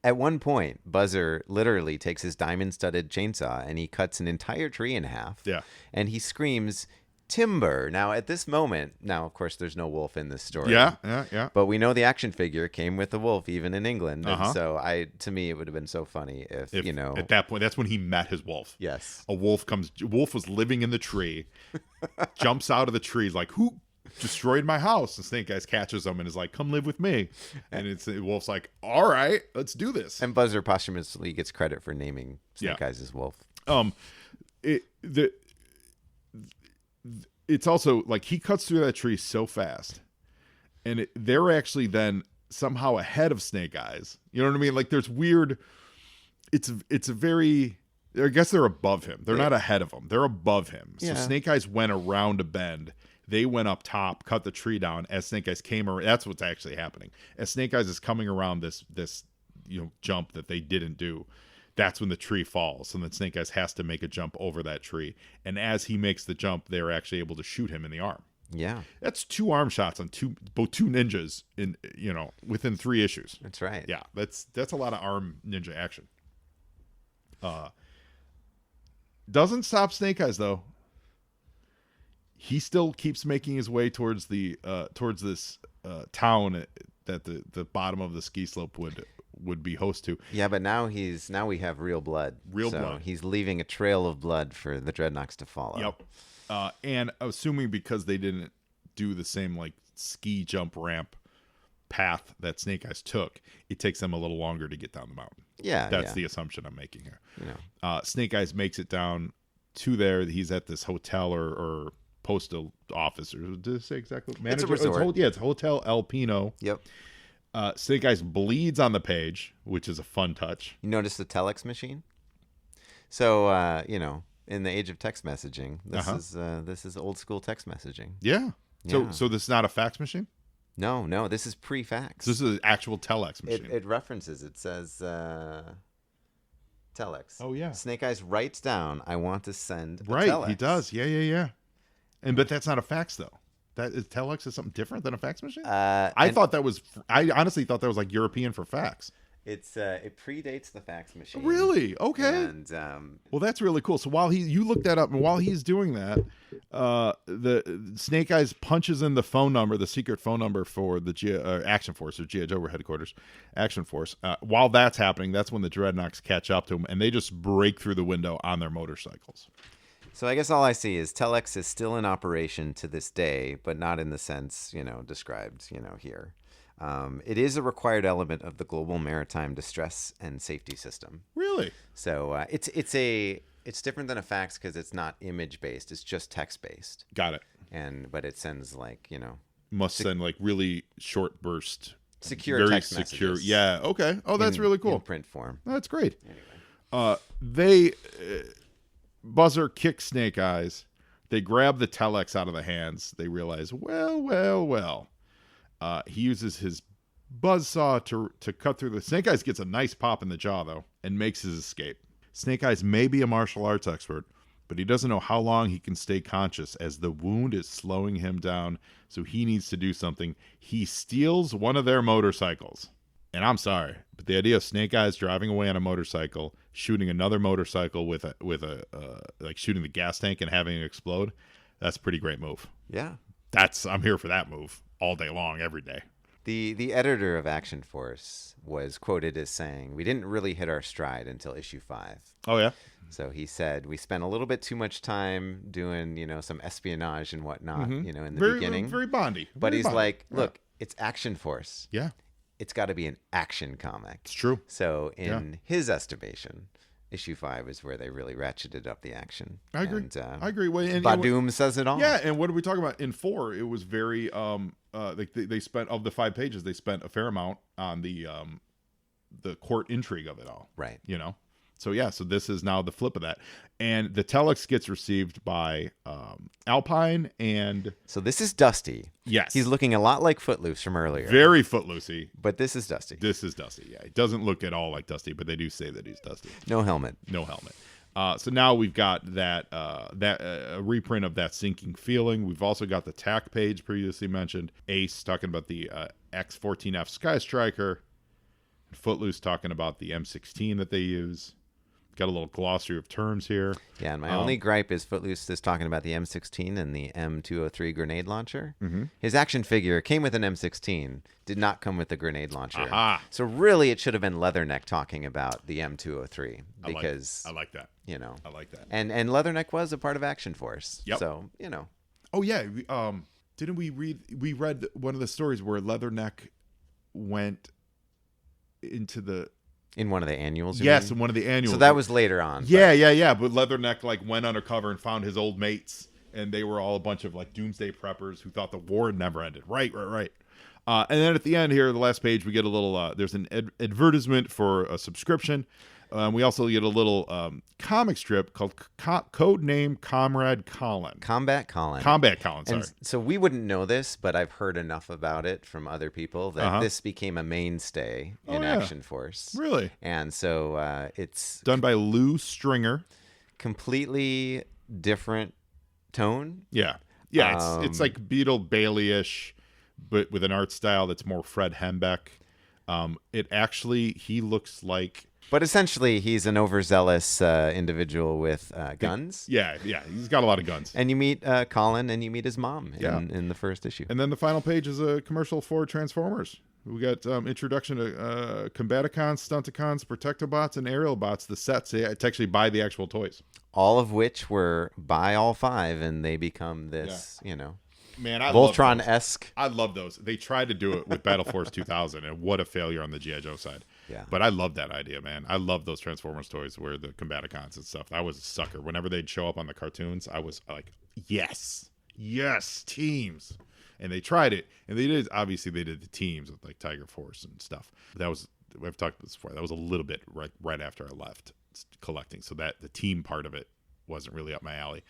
At one point, Buzzer literally takes his diamond-studded chainsaw and he cuts an entire tree in half. Yeah. And he screams, "Timber!" Now, at this moment, of course, there's no wolf in this story. Yeah. But we know the action figure came with a wolf, even in England. And so, to me, it would have been so funny if at that point, that's when he met his wolf. Yes. A wolf was living in the tree, jumps out of the tree, like, who destroyed my house? And Snake Eyes catches him and is like, come live with me. And the wolf's like, all right, let's do this. And Buzzer posthumously gets credit for naming Snake Eyes as wolf. It's also like he cuts through that tree so fast, and they're actually then somehow ahead of Snake Eyes. You know what I mean? Like there's weird. It's a very. I guess they're above him. They're not ahead of him. They're above him. So Snake Eyes went around a bend. They went up top, cut the tree down. As Snake Eyes came around, that's what's actually happening. As Snake Eyes is coming around this jump that they didn't do, that's when the tree falls. And then Snake Eyes has to make a jump over that tree. And as he makes the jump, they're actually able to shoot him in the arm. Yeah. That's 2 arm shots on both two ninjas in within 3 issues. That's right. Yeah, that's a lot of arm ninja action. Doesn't stop Snake Eyes though. He still keeps making his way towards this town that the bottom of the ski slope would be host to. Yeah, but now we have real blood. So he's leaving a trail of blood for the Dreadnoks to follow. Yep. And assuming because they didn't do the same like ski jump ramp path that Snake Eyes took, it takes them a little longer to get down the mountain. Yeah, that's the assumption I'm making here. You know. Snake Eyes makes it down to there. He's at this hotel or postal office, or did it say exactly? Manager? It's a resort. It's Hotel El Pino. Yep. Snake Eyes bleeds on the page, which is a fun touch. You notice the telex machine? So in the age of text messaging, this is old school text messaging. Yeah. So this is not a fax machine? No, this is pre-fax. This is an actual telex machine. It references. It says telex. Oh yeah. Snake Eyes writes down, "I want to send a right, telex." He does. Yeah. But that's not a fax though. That is telex is something different than a fax machine. I honestly thought that was like European for fax. It predates the fax machine. Really? Okay. And well, that's really cool. So while you look that up, and while he's doing that, the Snake Eyes punches in the phone number, the secret phone number for the Action Force or G.I. Joe headquarters, Action Force. While that's happening, that's when the Dreadnoks catch up to him, and they just break through the window on their motorcycles. So I guess all I see is telex is still in operation to this day, but not in the sense described here. It is a required element of the global maritime distress and safety system. Really? So it's different than a fax because it's not image based; it's just text based. Got it. But it sends must send like really short burst, secure very text secure. messages. Yeah. Okay. Oh, that's really cool. In print form. That's great. Anyway, they Buzzer kicks Snake Eyes. They grab the telex out of the hands. They realize, well. He uses his buzzsaw to cut through the... Snake Eyes gets a nice pop in the jaw, though, and makes his escape. Snake Eyes may be a martial arts expert, but he doesn't know how long he can stay conscious as the wound is slowing him down, so he needs to do something. He steals one of their motorcycles. And I'm sorry, but the idea of Snake Eyes driving away on a motorcycle, shooting another motorcycle with like shooting the gas tank and having it explode, that's a pretty great move. yeah. I'm here for that move all day long, every day. The editor of Action Force was quoted as saying, "We didn't really hit our stride until issue 5." Oh yeah. So he said, "We spent a little bit too much time doing some espionage and whatnot, in the beginning." Very Bondy. But Very he's Bondy. like, "Look, it's Action Force. Yeah, It's got to be an action comic." it's true. So in his estimation, issue 5 is where they really ratcheted up the action. I agree. And, I agree. Well, and Badoom says it all. yeah, and what are we talking about? In 4, it was very they spent, of the 5 pages, they spent a fair amount on the court intrigue of it all. Right. So yeah, so this is now the flip of that. And the telex gets received by Alpine and... So this is Dusty. Yes. He's looking a lot like Footloose from earlier. Very Footloosey. But this is Dusty. This is Dusty, yeah. He doesn't look at all like Dusty, but they do say that he's Dusty. No helmet. No helmet. So now we've got that reprint of That Sinking Feeling. We've also got the TAC page previously mentioned. Ace talking about the X-14F Sky Striker. Footloose talking about the M16 that they use. Got a little glossary of terms here. Yeah, and my only gripe is Footloose is talking about the M16 and the M203 grenade launcher. Mm-hmm. His action figure came with an M16, did not come with the grenade launcher. Aha. So really, it should have been Leatherneck talking about the M203 because I like that. I like that. And Leatherneck was a part of Action Force. Yep. So Oh yeah. Didn't we read one of the stories where Leatherneck went into the... In one of the annuals? Yes, in one of the annuals. So that was later on. Yeah. But Leatherneck went undercover and found his old mates, and they were all a bunch of doomsday preppers who thought the war had never ended. Right. And then at the end here, the last page, we get a little, there's an advertisement for a subscription. We also get a little comic strip called Codename Comrade Colin. Combat Colin. Combat Colin, sorry. And so we wouldn't know this, but I've heard enough about it from other people that this became a mainstay in Action Force. Really? And so it's Done by Lou Stringer. completely different tone. Yeah. Yeah, it's like Beetle Bailey-ish, but with an art style that's more Fred Hembeck. He looks like... But essentially, he's an overzealous individual with guns. Yeah, he's got a lot of guns. And you meet Colin, and you meet his mom in the first issue. And then the final page is a commercial for Transformers. We got introduction to Combaticons, Stunticons, Protectobots, and Aerial Bots, the sets to actually buy the actual toys. All of which were buy all 5, and they become this, Man, I Voltron-esque. I love those. They tried to do it with Battle Force 2000, and what a failure on the G.I. Joe side. Yeah. But I love that idea, man. I love those Transformers toys where the Combaticons and stuff. I was a sucker. Whenever they'd show up on the cartoons, I was like, yes, teams. And they tried it, and they did the teams with like Tiger Force and stuff. That was, I've talked about this before, that was a little bit right after I left collecting, so that the team part of it wasn't really up my alley.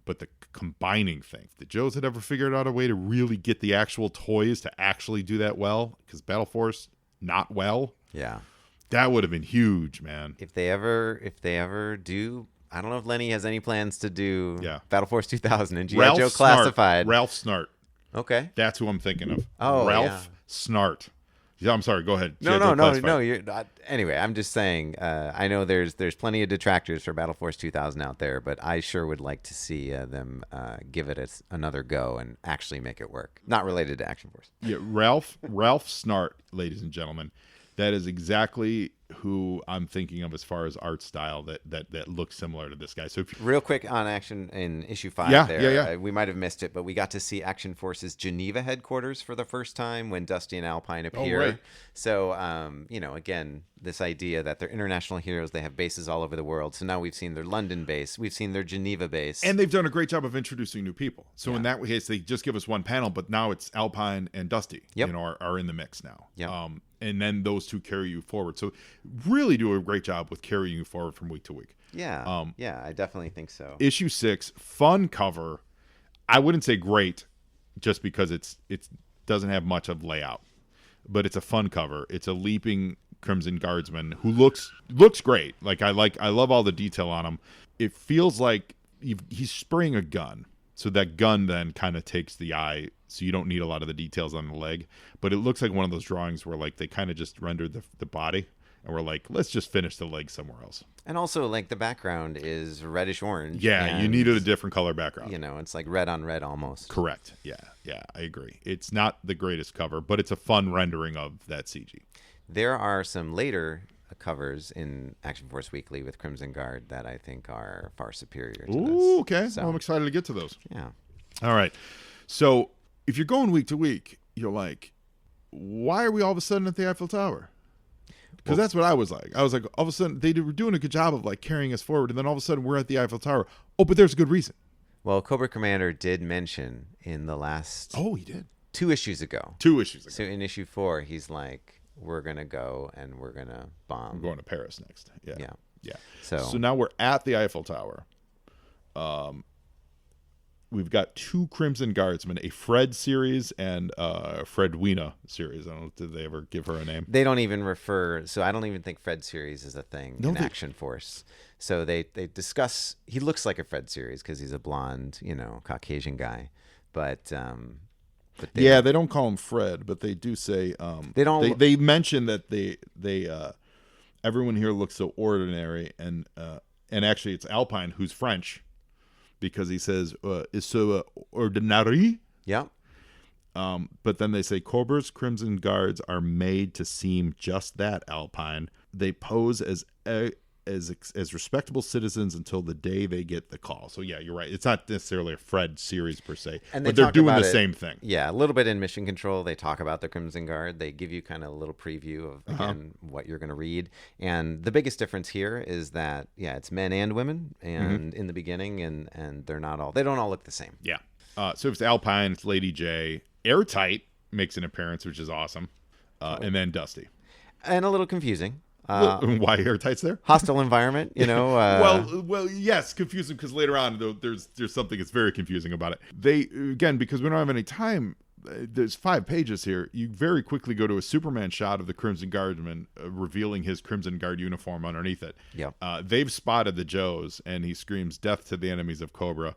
But the combining thing, if the Joes had ever figured out a way to really get the actual toys to actually do that well, because Battle Force, not well. Yeah. That would have been huge, man. If they ever do, I don't know if Lenny has any plans to do Battle Force 2000 and G.I. Joe Classified. Ralph Snart. Okay. That's who I'm thinking of. Oh, Ralph Snart. Yeah, I'm sorry. Go ahead. No. You're not. Anyway, I'm just saying. I know there's plenty of detractors for Battle Force 2000 out there, but I sure would like to see them give it another go and actually make it work. Not related to Action Force. Yeah, Ralph Snart, ladies and gentlemen. That is exactly who I'm thinking of as far as art style that looks similar to this guy. So real quick on Action in issue 5 there. We might have missed it, but we got to see Action Force's Geneva headquarters for the first time when Dusty and Alpine appear. Oh, right. So, again, this idea that they're international heroes, they have bases all over the world. So now we've seen their London base, we've seen their Geneva base. And they've done a great job of introducing new people. So in that case, they just give us one panel, but now it's Alpine and Dusty, are in the mix now. Yep. And then those two carry you forward. So really do a great job with carrying you forward from week to week. Yeah. I definitely think so. Issue 6, fun cover. I wouldn't say great just because it doesn't have much of layout, but it's a fun cover. It's a leaping Crimson Guardsman who looks great. I love all the detail on him. It feels like he's spraying a gun. So that gun then kind of takes the eye, so you don't need a lot of the details on the leg. But it looks like one of those drawings where they kind of just rendered the body, and we're like, let's just finish the leg somewhere else. And also, the background is reddish orange. Yeah, you needed a different color background. It's like red on red almost. Correct. Yeah, I agree. It's not the greatest cover, but it's a fun rendering of that CG. There are some later covers in Action Force Weekly with Crimson Guard that I think are far superior to this. Ooh, okay. So, well, I'm excited to get to those. Yeah. All right. So if you're going week to week, you're like, why are we all of a sudden at the Eiffel Tower? Because that's what I was like. I was like, all of a sudden, they were doing a good job of carrying us forward, and then all of a sudden we're at the Eiffel Tower. Oh, but there's a good reason. Well, Cobra Commander did mention in the last... Oh, he did? 2 issues ago. 2 issues ago. So in issue 4, he's like, we're going to go and we're going to bomb. We're going to Paris next. Yeah. So now we're at the Eiffel Tower. We've got 2 Crimson Guardsmen, a Fred series and a Fredwina series. I don't know, did they ever give her a name? They don't even refer, so I don't even think Fred series is a thing in Action Force. So they discuss, he looks like a Fred series because he's a blonde, Caucasian guy. But they don't call him Fred, but they do say they mention that they everyone here looks so ordinary, and actually it's Alpine who's French, because he says is so ordinary. Yeah. But then they say Cobra's Crimson Guards are made to seem just that, Alpine. They pose as respectable citizens until the day they get the call. So yeah, you're right. It's not necessarily a Fred series per se, but they're doing the same thing. Yeah, a little bit in Mission Control. They talk about the Crimson Guard. They give you kind of a little preview of again what you're going to read. And the biggest difference here is that it's men and women, and in the beginning, and they don't all look the same. Yeah. So it's Alpine, it's Lady J, Airtight, makes an appearance, which is awesome. And then Dusty. And a little confusing. Why Airtight's there? Hostile environment, you know. Well, yes, confusing because later on though there's something that's very confusing about it. They again because we don't have any time. There's 5 pages here. You very quickly go to a Superman shot of the Crimson Guardsman revealing his Crimson Guard uniform underneath it. Yeah. They've spotted the Joes, and he screams "Death to the enemies of Cobra,"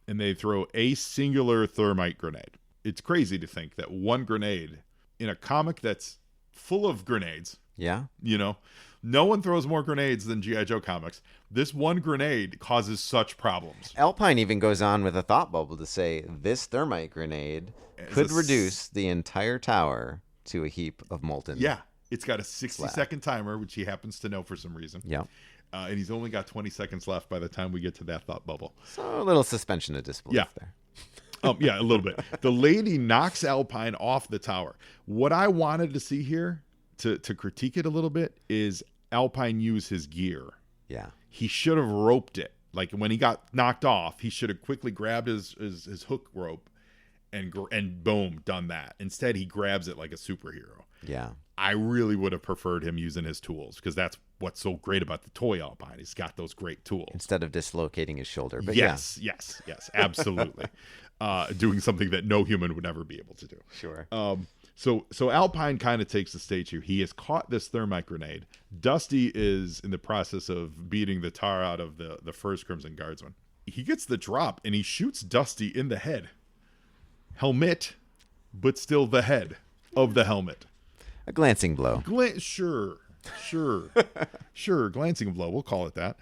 and they throw a singular thermite grenade. It's crazy to think that one grenade in a comic that's full of grenades. Yeah. You know, no one throws more grenades than G.I. Joe comics. This one grenade causes such problems. Alpine even goes on with a thought bubble to say this thermite grenade could reduce the entire tower to a heap of molten. Yeah. It's got a 60-second timer, which he happens to know for some reason. Yeah. And he's only got 20 seconds left by the time we get to that thought bubble. So a little suspension of disbelief there. Yeah, a little bit. The lady knocks Alpine off the tower. What I wanted to see here, to critique it a little bit, is Alpine use his gear. Yeah. He should have roped it. Like when he got knocked off, he should have quickly grabbed his hook rope and boom, done that. Instead, he grabs it like a superhero. Yeah. I really would have preferred him using his tools because that's what's so great about the toy Alpine. He's got those great tools. Instead of dislocating his shoulder. But yes, absolutely. Doing something that no human would ever be able to do. Sure. So Alpine kind of takes the stage here. He has caught this thermite grenade. Dusty is in the process of beating the tar out of the first Crimson Guardsman. He gets the drop and he shoots Dusty in the head. Helmet, but still the head of the helmet. A glancing blow. Sure. Glancing blow. We'll call it that.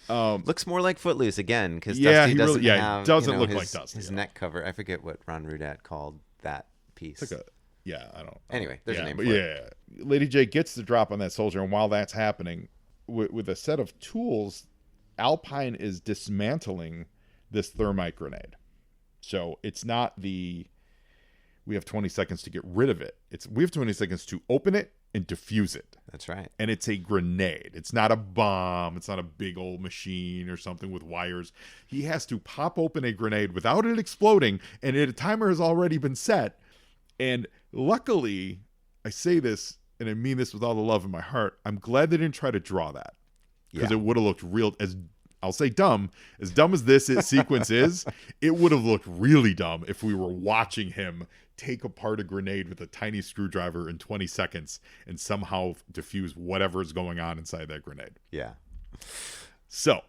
Looks more like Footloose again because Yeah, Dusty he doesn't really- have. doesn't look his, like Dusty His at all. neck cover. I forget what Ron Rudat called that piece. It's like I don't. Anyway, there's a name but for it. Lady J gets the drop on that soldier, and while that's happening, with a set of tools, Alpine is dismantling this thermite grenade. So it's not we have 20 seconds to get rid of it. We have 20 seconds to open it and defuse it. That's right. And it's a grenade. It's not a bomb. It's not a big old machine or something with wires. He has to pop open a grenade without it exploding, and a timer has already been set. And luckily, I say this, and I mean this with all the love in my heart, I'm glad they didn't try to draw that. Because it would have looked real, I'll say dumb as this sequence is, it would have looked really dumb if we were watching him take apart a grenade with a tiny screwdriver in 20 seconds and somehow defuse whatever is going on inside that grenade. Yeah. So.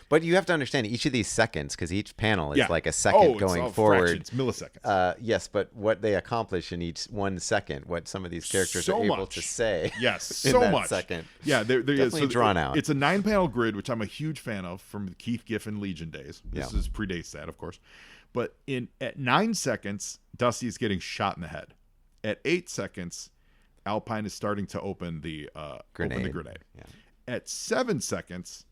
But you have to understand each of these seconds, because each panel is like a second going forward. It's milliseconds. Yes, but what they accomplish in each 1 second, what some of these characters are able to say. Yes, in so that much. second. Yeah, there definitely drawn out. It's a 9-panel grid, which I'm a huge fan of from the Keith Giffen Legion days. This predates that, of course. But at 9 seconds, Dusty is getting shot in the head. At 8 seconds, Alpine is starting to open the grenade. Yeah. At 7 seconds,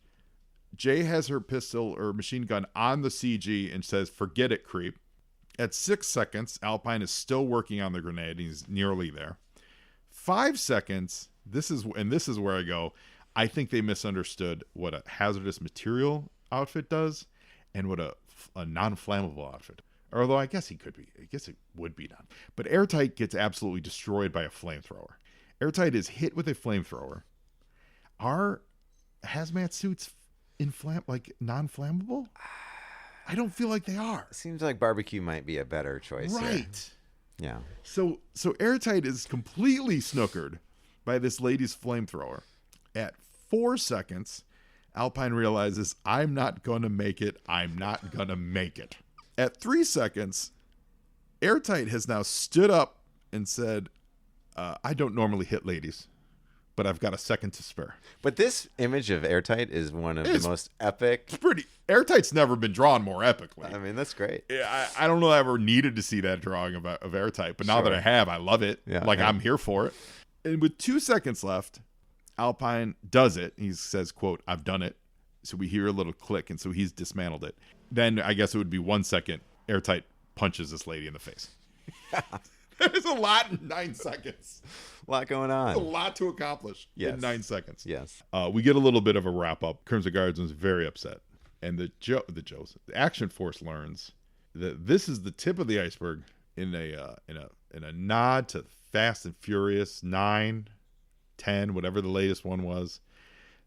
Jay has her pistol or machine gun on the CG and says, "Forget it, creep." At 6 seconds, Alpine is still working on the grenade. He's nearly there. 5 seconds, this is where I go, I think they misunderstood what a hazardous material outfit does and what a non-flammable outfit. Although I guess it would be done. But Airtight gets absolutely destroyed by a flamethrower. Airtight is hit with a flamethrower. Are hazmat suits non-flammable? I don't feel like they are. Seems like barbecue might be a better choice. Right. Here. Yeah. So Airtight is completely snookered by this lady's flamethrower. At 4 seconds, Alpine realizes, I'm not going to make it. I'm not going to make it. At 3 seconds, Airtight has now stood up and said, I don't normally hit ladies, but I've got a second to spare. But this image of Airtight is one of the most epic. Airtight's never been drawn more epically. I mean, that's great. I don't know if I ever needed to see that drawing of Airtight, but now that I have, I love it. Yeah, I'm here for it. And with 2 seconds left, Alpine does it. He says, quote, "I've done it." So we hear a little click, and so he's dismantled it. Then I guess it would be 1 second. Airtight punches this lady in the face. That is a lot in 9 seconds. A lot going on. A lot to accomplish in 9 seconds. Yes. We get a little bit of a wrap up. Crimson Guardsman's very upset. And the Action Force learns that this is the tip of the iceberg, in a nod to Fast and Furious 9, 10, whatever the latest one was,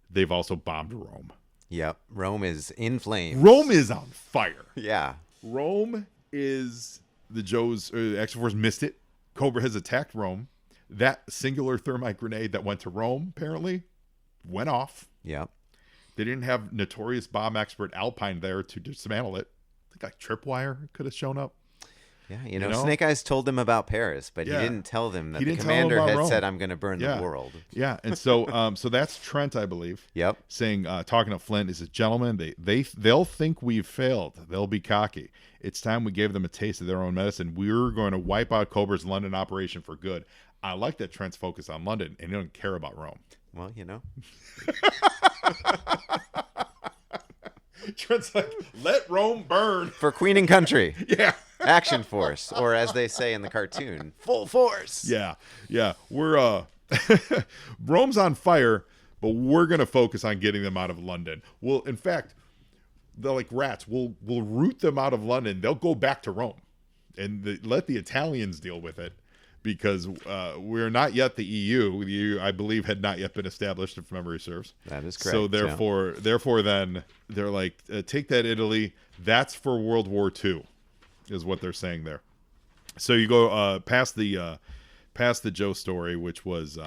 they've also bombed Rome. Yep. Rome is in flames. Rome is on fire. Yeah. Rome is the Joe's Action Force missed it. Cobra has attacked Rome. That singular thermite grenade that went to Rome apparently went off. Yep. They didn't have notorious bomb expert Alpine there to dismantle it. I think like Tripwire could have shown up. Yeah, you know, Snake Eyes told them about Paris, but he didn't tell them that the commander had Rome. said, "I'm going to burn the world." Yeah, and so so that's Trent, I believe. Yep. Saying, talking to Flint, he says, "Gentlemen, they'll think we've failed. They'll be cocky. It's time we gave them a taste of their own medicine. We're going to wipe out Cobra's London operation for good." I like that Trent's focused on London and he doesn't care about Rome. Well, you know. Trent's like, let Rome burn. For Queen and Country. Yeah. Action Force, or as they say in the cartoon, full force. Yeah. We're Rome's on fire, but we're gonna focus on getting them out of London. Well, in fact, they're like rats. We'll root them out of London. They'll go back to Rome, and let the Italians deal with it, because we're not yet the EU. The EU, I believe, had not yet been established, if memory serves. That is correct. So therefore, then they're like, take that Italy. That's for World War II, is what they're saying there. So you go past the Joe story, which was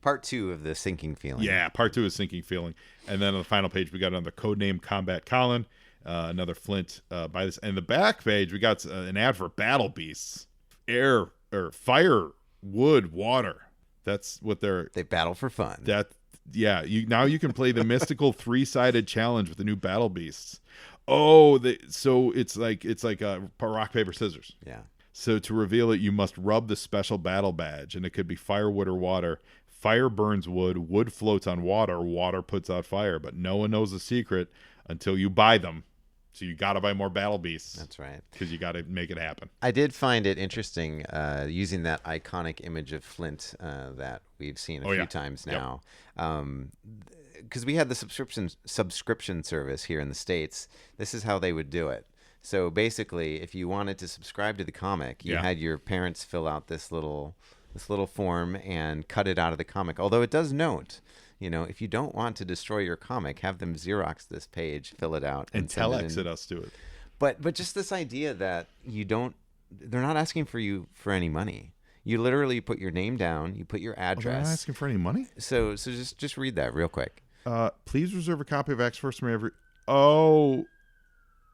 part 2 of the sinking feeling. Yeah, part 2 is sinking feeling, and then on the final page we got another codename Combat Colin, another Flint by this, and the back page we got an ad for Battle Beasts, air or fire, wood, water. That's what they battle for fun. You can play the mystical 3-sided challenge with the new Battle Beasts. Oh, so it's like a rock paper scissors. Yeah. So to reveal it, you must rub the special battle badge, and it could be firewood or water. Fire burns wood, wood floats on water, water puts out fire. But no one knows the secret until you buy them. So you got to buy more Battle Beasts. That's right. Because you got to make it happen. I did find it interesting using that iconic image of Flint that we've seen a few times now. Because we had the subscription service here in the States. This is how they would do it. So basically, if you wanted to subscribe to the comic, you had your parents fill out this little form and cut it out of the comic. Although it does note, if you don't want to destroy your comic, have them Xerox this page, fill it out, and telex it us to it. But just this idea that they're not asking for any money. You literally put your name down, you put your address. They're not asking for any money? So just read that real quick. Please reserve a copy of Action Force from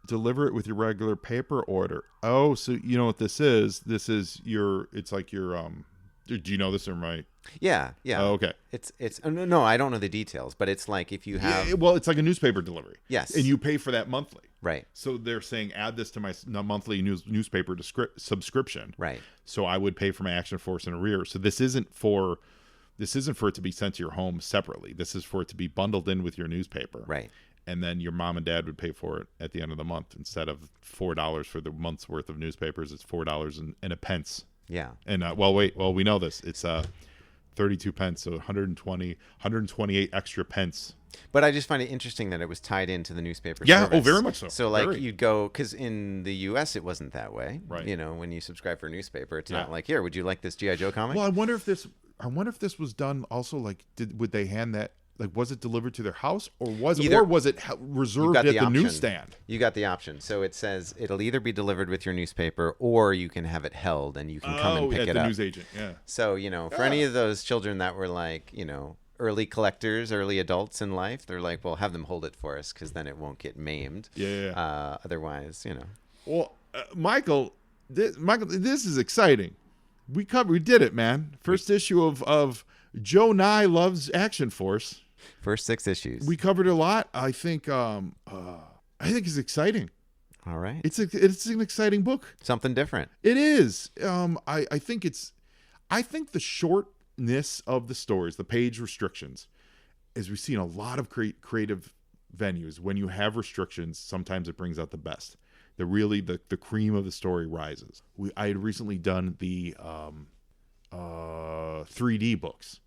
deliver it with your regular paper order. Oh, so you know what this is? This is it's like your do you know this or my? Yeah. Oh, okay. It's no, I don't know the details, but it's like if you have it's like a newspaper delivery. Yes. And you pay for that monthly. Right. So they're saying add this to my monthly newspaper subscription. Right. So I would pay for my Action Force in arrears. So this isn't for it to be sent to your home separately. This is for it to be bundled in with your newspaper. Right. And then your mom and dad would pay for it at the end of the month. Instead of $4 for the month's worth of newspapers, it's $4 and a pence. Yeah. And we know this. It's 32 pence, so 128 extra pence. But I just find it interesting that it was tied into the newspaper service. service. Very much so. So you'd go, because in the U.S. it wasn't that way. Right. When you subscribe for a newspaper, it's not like, here, would you like this G.I. Joe comic? Well, I wonder if this was done also, like, would they hand that, like, was it delivered to their house, or was it reserved at the newsstand? You got the option. So it says it'll either be delivered with your newspaper, or you can have it held and you can come and pick it up. At the news agent, yeah. So, for any of those children that were like, early collectors, early adults in life, they're like, well, have them hold it for us because then it won't get maimed. Yeah. Otherwise, Well, Michael, this is exciting. We did it, man. First issue of Joe-Nie Loves Action Force. First 6 issues. We covered a lot. I think it's exciting. All right. It's an exciting book. Something different. It is. I think the shortness of the stories, the page restrictions, as we've seen a lot of creative venues, when you have restrictions, sometimes it brings out the best. The cream of the story rises. I had recently done the 3D books.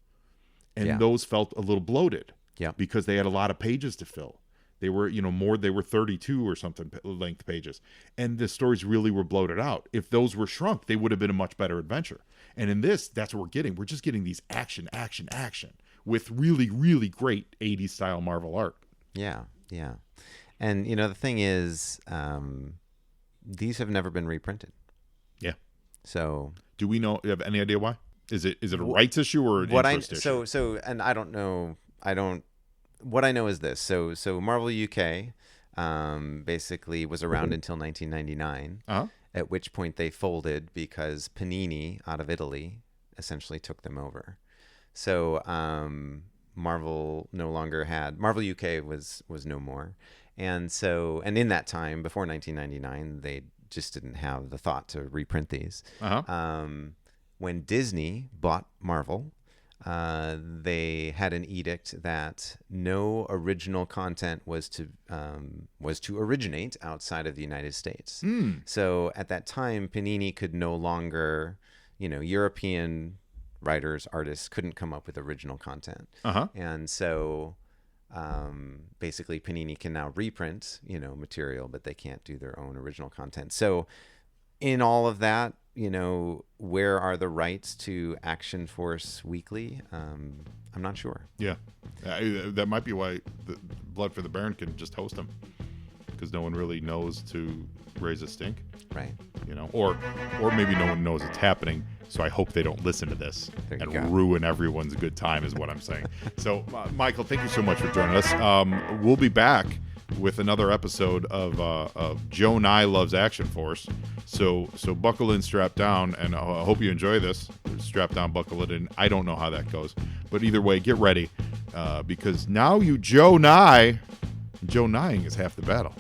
And those felt a little bloated, because they had a lot of pages to fill. They were, they were 32 or something length pages. And the stories really were bloated out. If those were shrunk, they would have been a much better adventure. And in this, that's what we're getting. We're just getting these action with really, really great 80s style Marvel art. Yeah. And, the thing is, these have never been reprinted. Yeah. So do we know, you have any idea why? Is it a rights issue or an interest issue? And I don't know. What I know is this. So Marvel UK basically was around until 1999, at which point they folded because Panini out of Italy essentially took them over. So Marvel UK was no more. And in that time, before 1999, they just didn't have the thought to reprint these. When Disney bought Marvel, they had an edict that no original content was to originate outside of the United States. So at that time, Panini could no longer, European writers, artists couldn't come up with original content. And so basically Panini can now reprint, material, but they can't do their own original content. So in all of that, where are the rights to Action Force Weekly? I'm not sure. Yeah. That might be why the Blood for the Baron can just host them, because no one really knows to raise a stink. Right. Or maybe no one knows it's happening, so I hope they don't listen to this and go. ruin everyone's good time is what I'm saying. So, Michael, thank you so much for joining us. We'll be back with another episode of Joe-Nie Loves Action Force. So buckle in, strap down, and I hope you enjoy this. Strap down, buckle it in. I don't know how that goes, but either way, get ready, because now you Joe-Nie. Joe-Nieing is half the battle.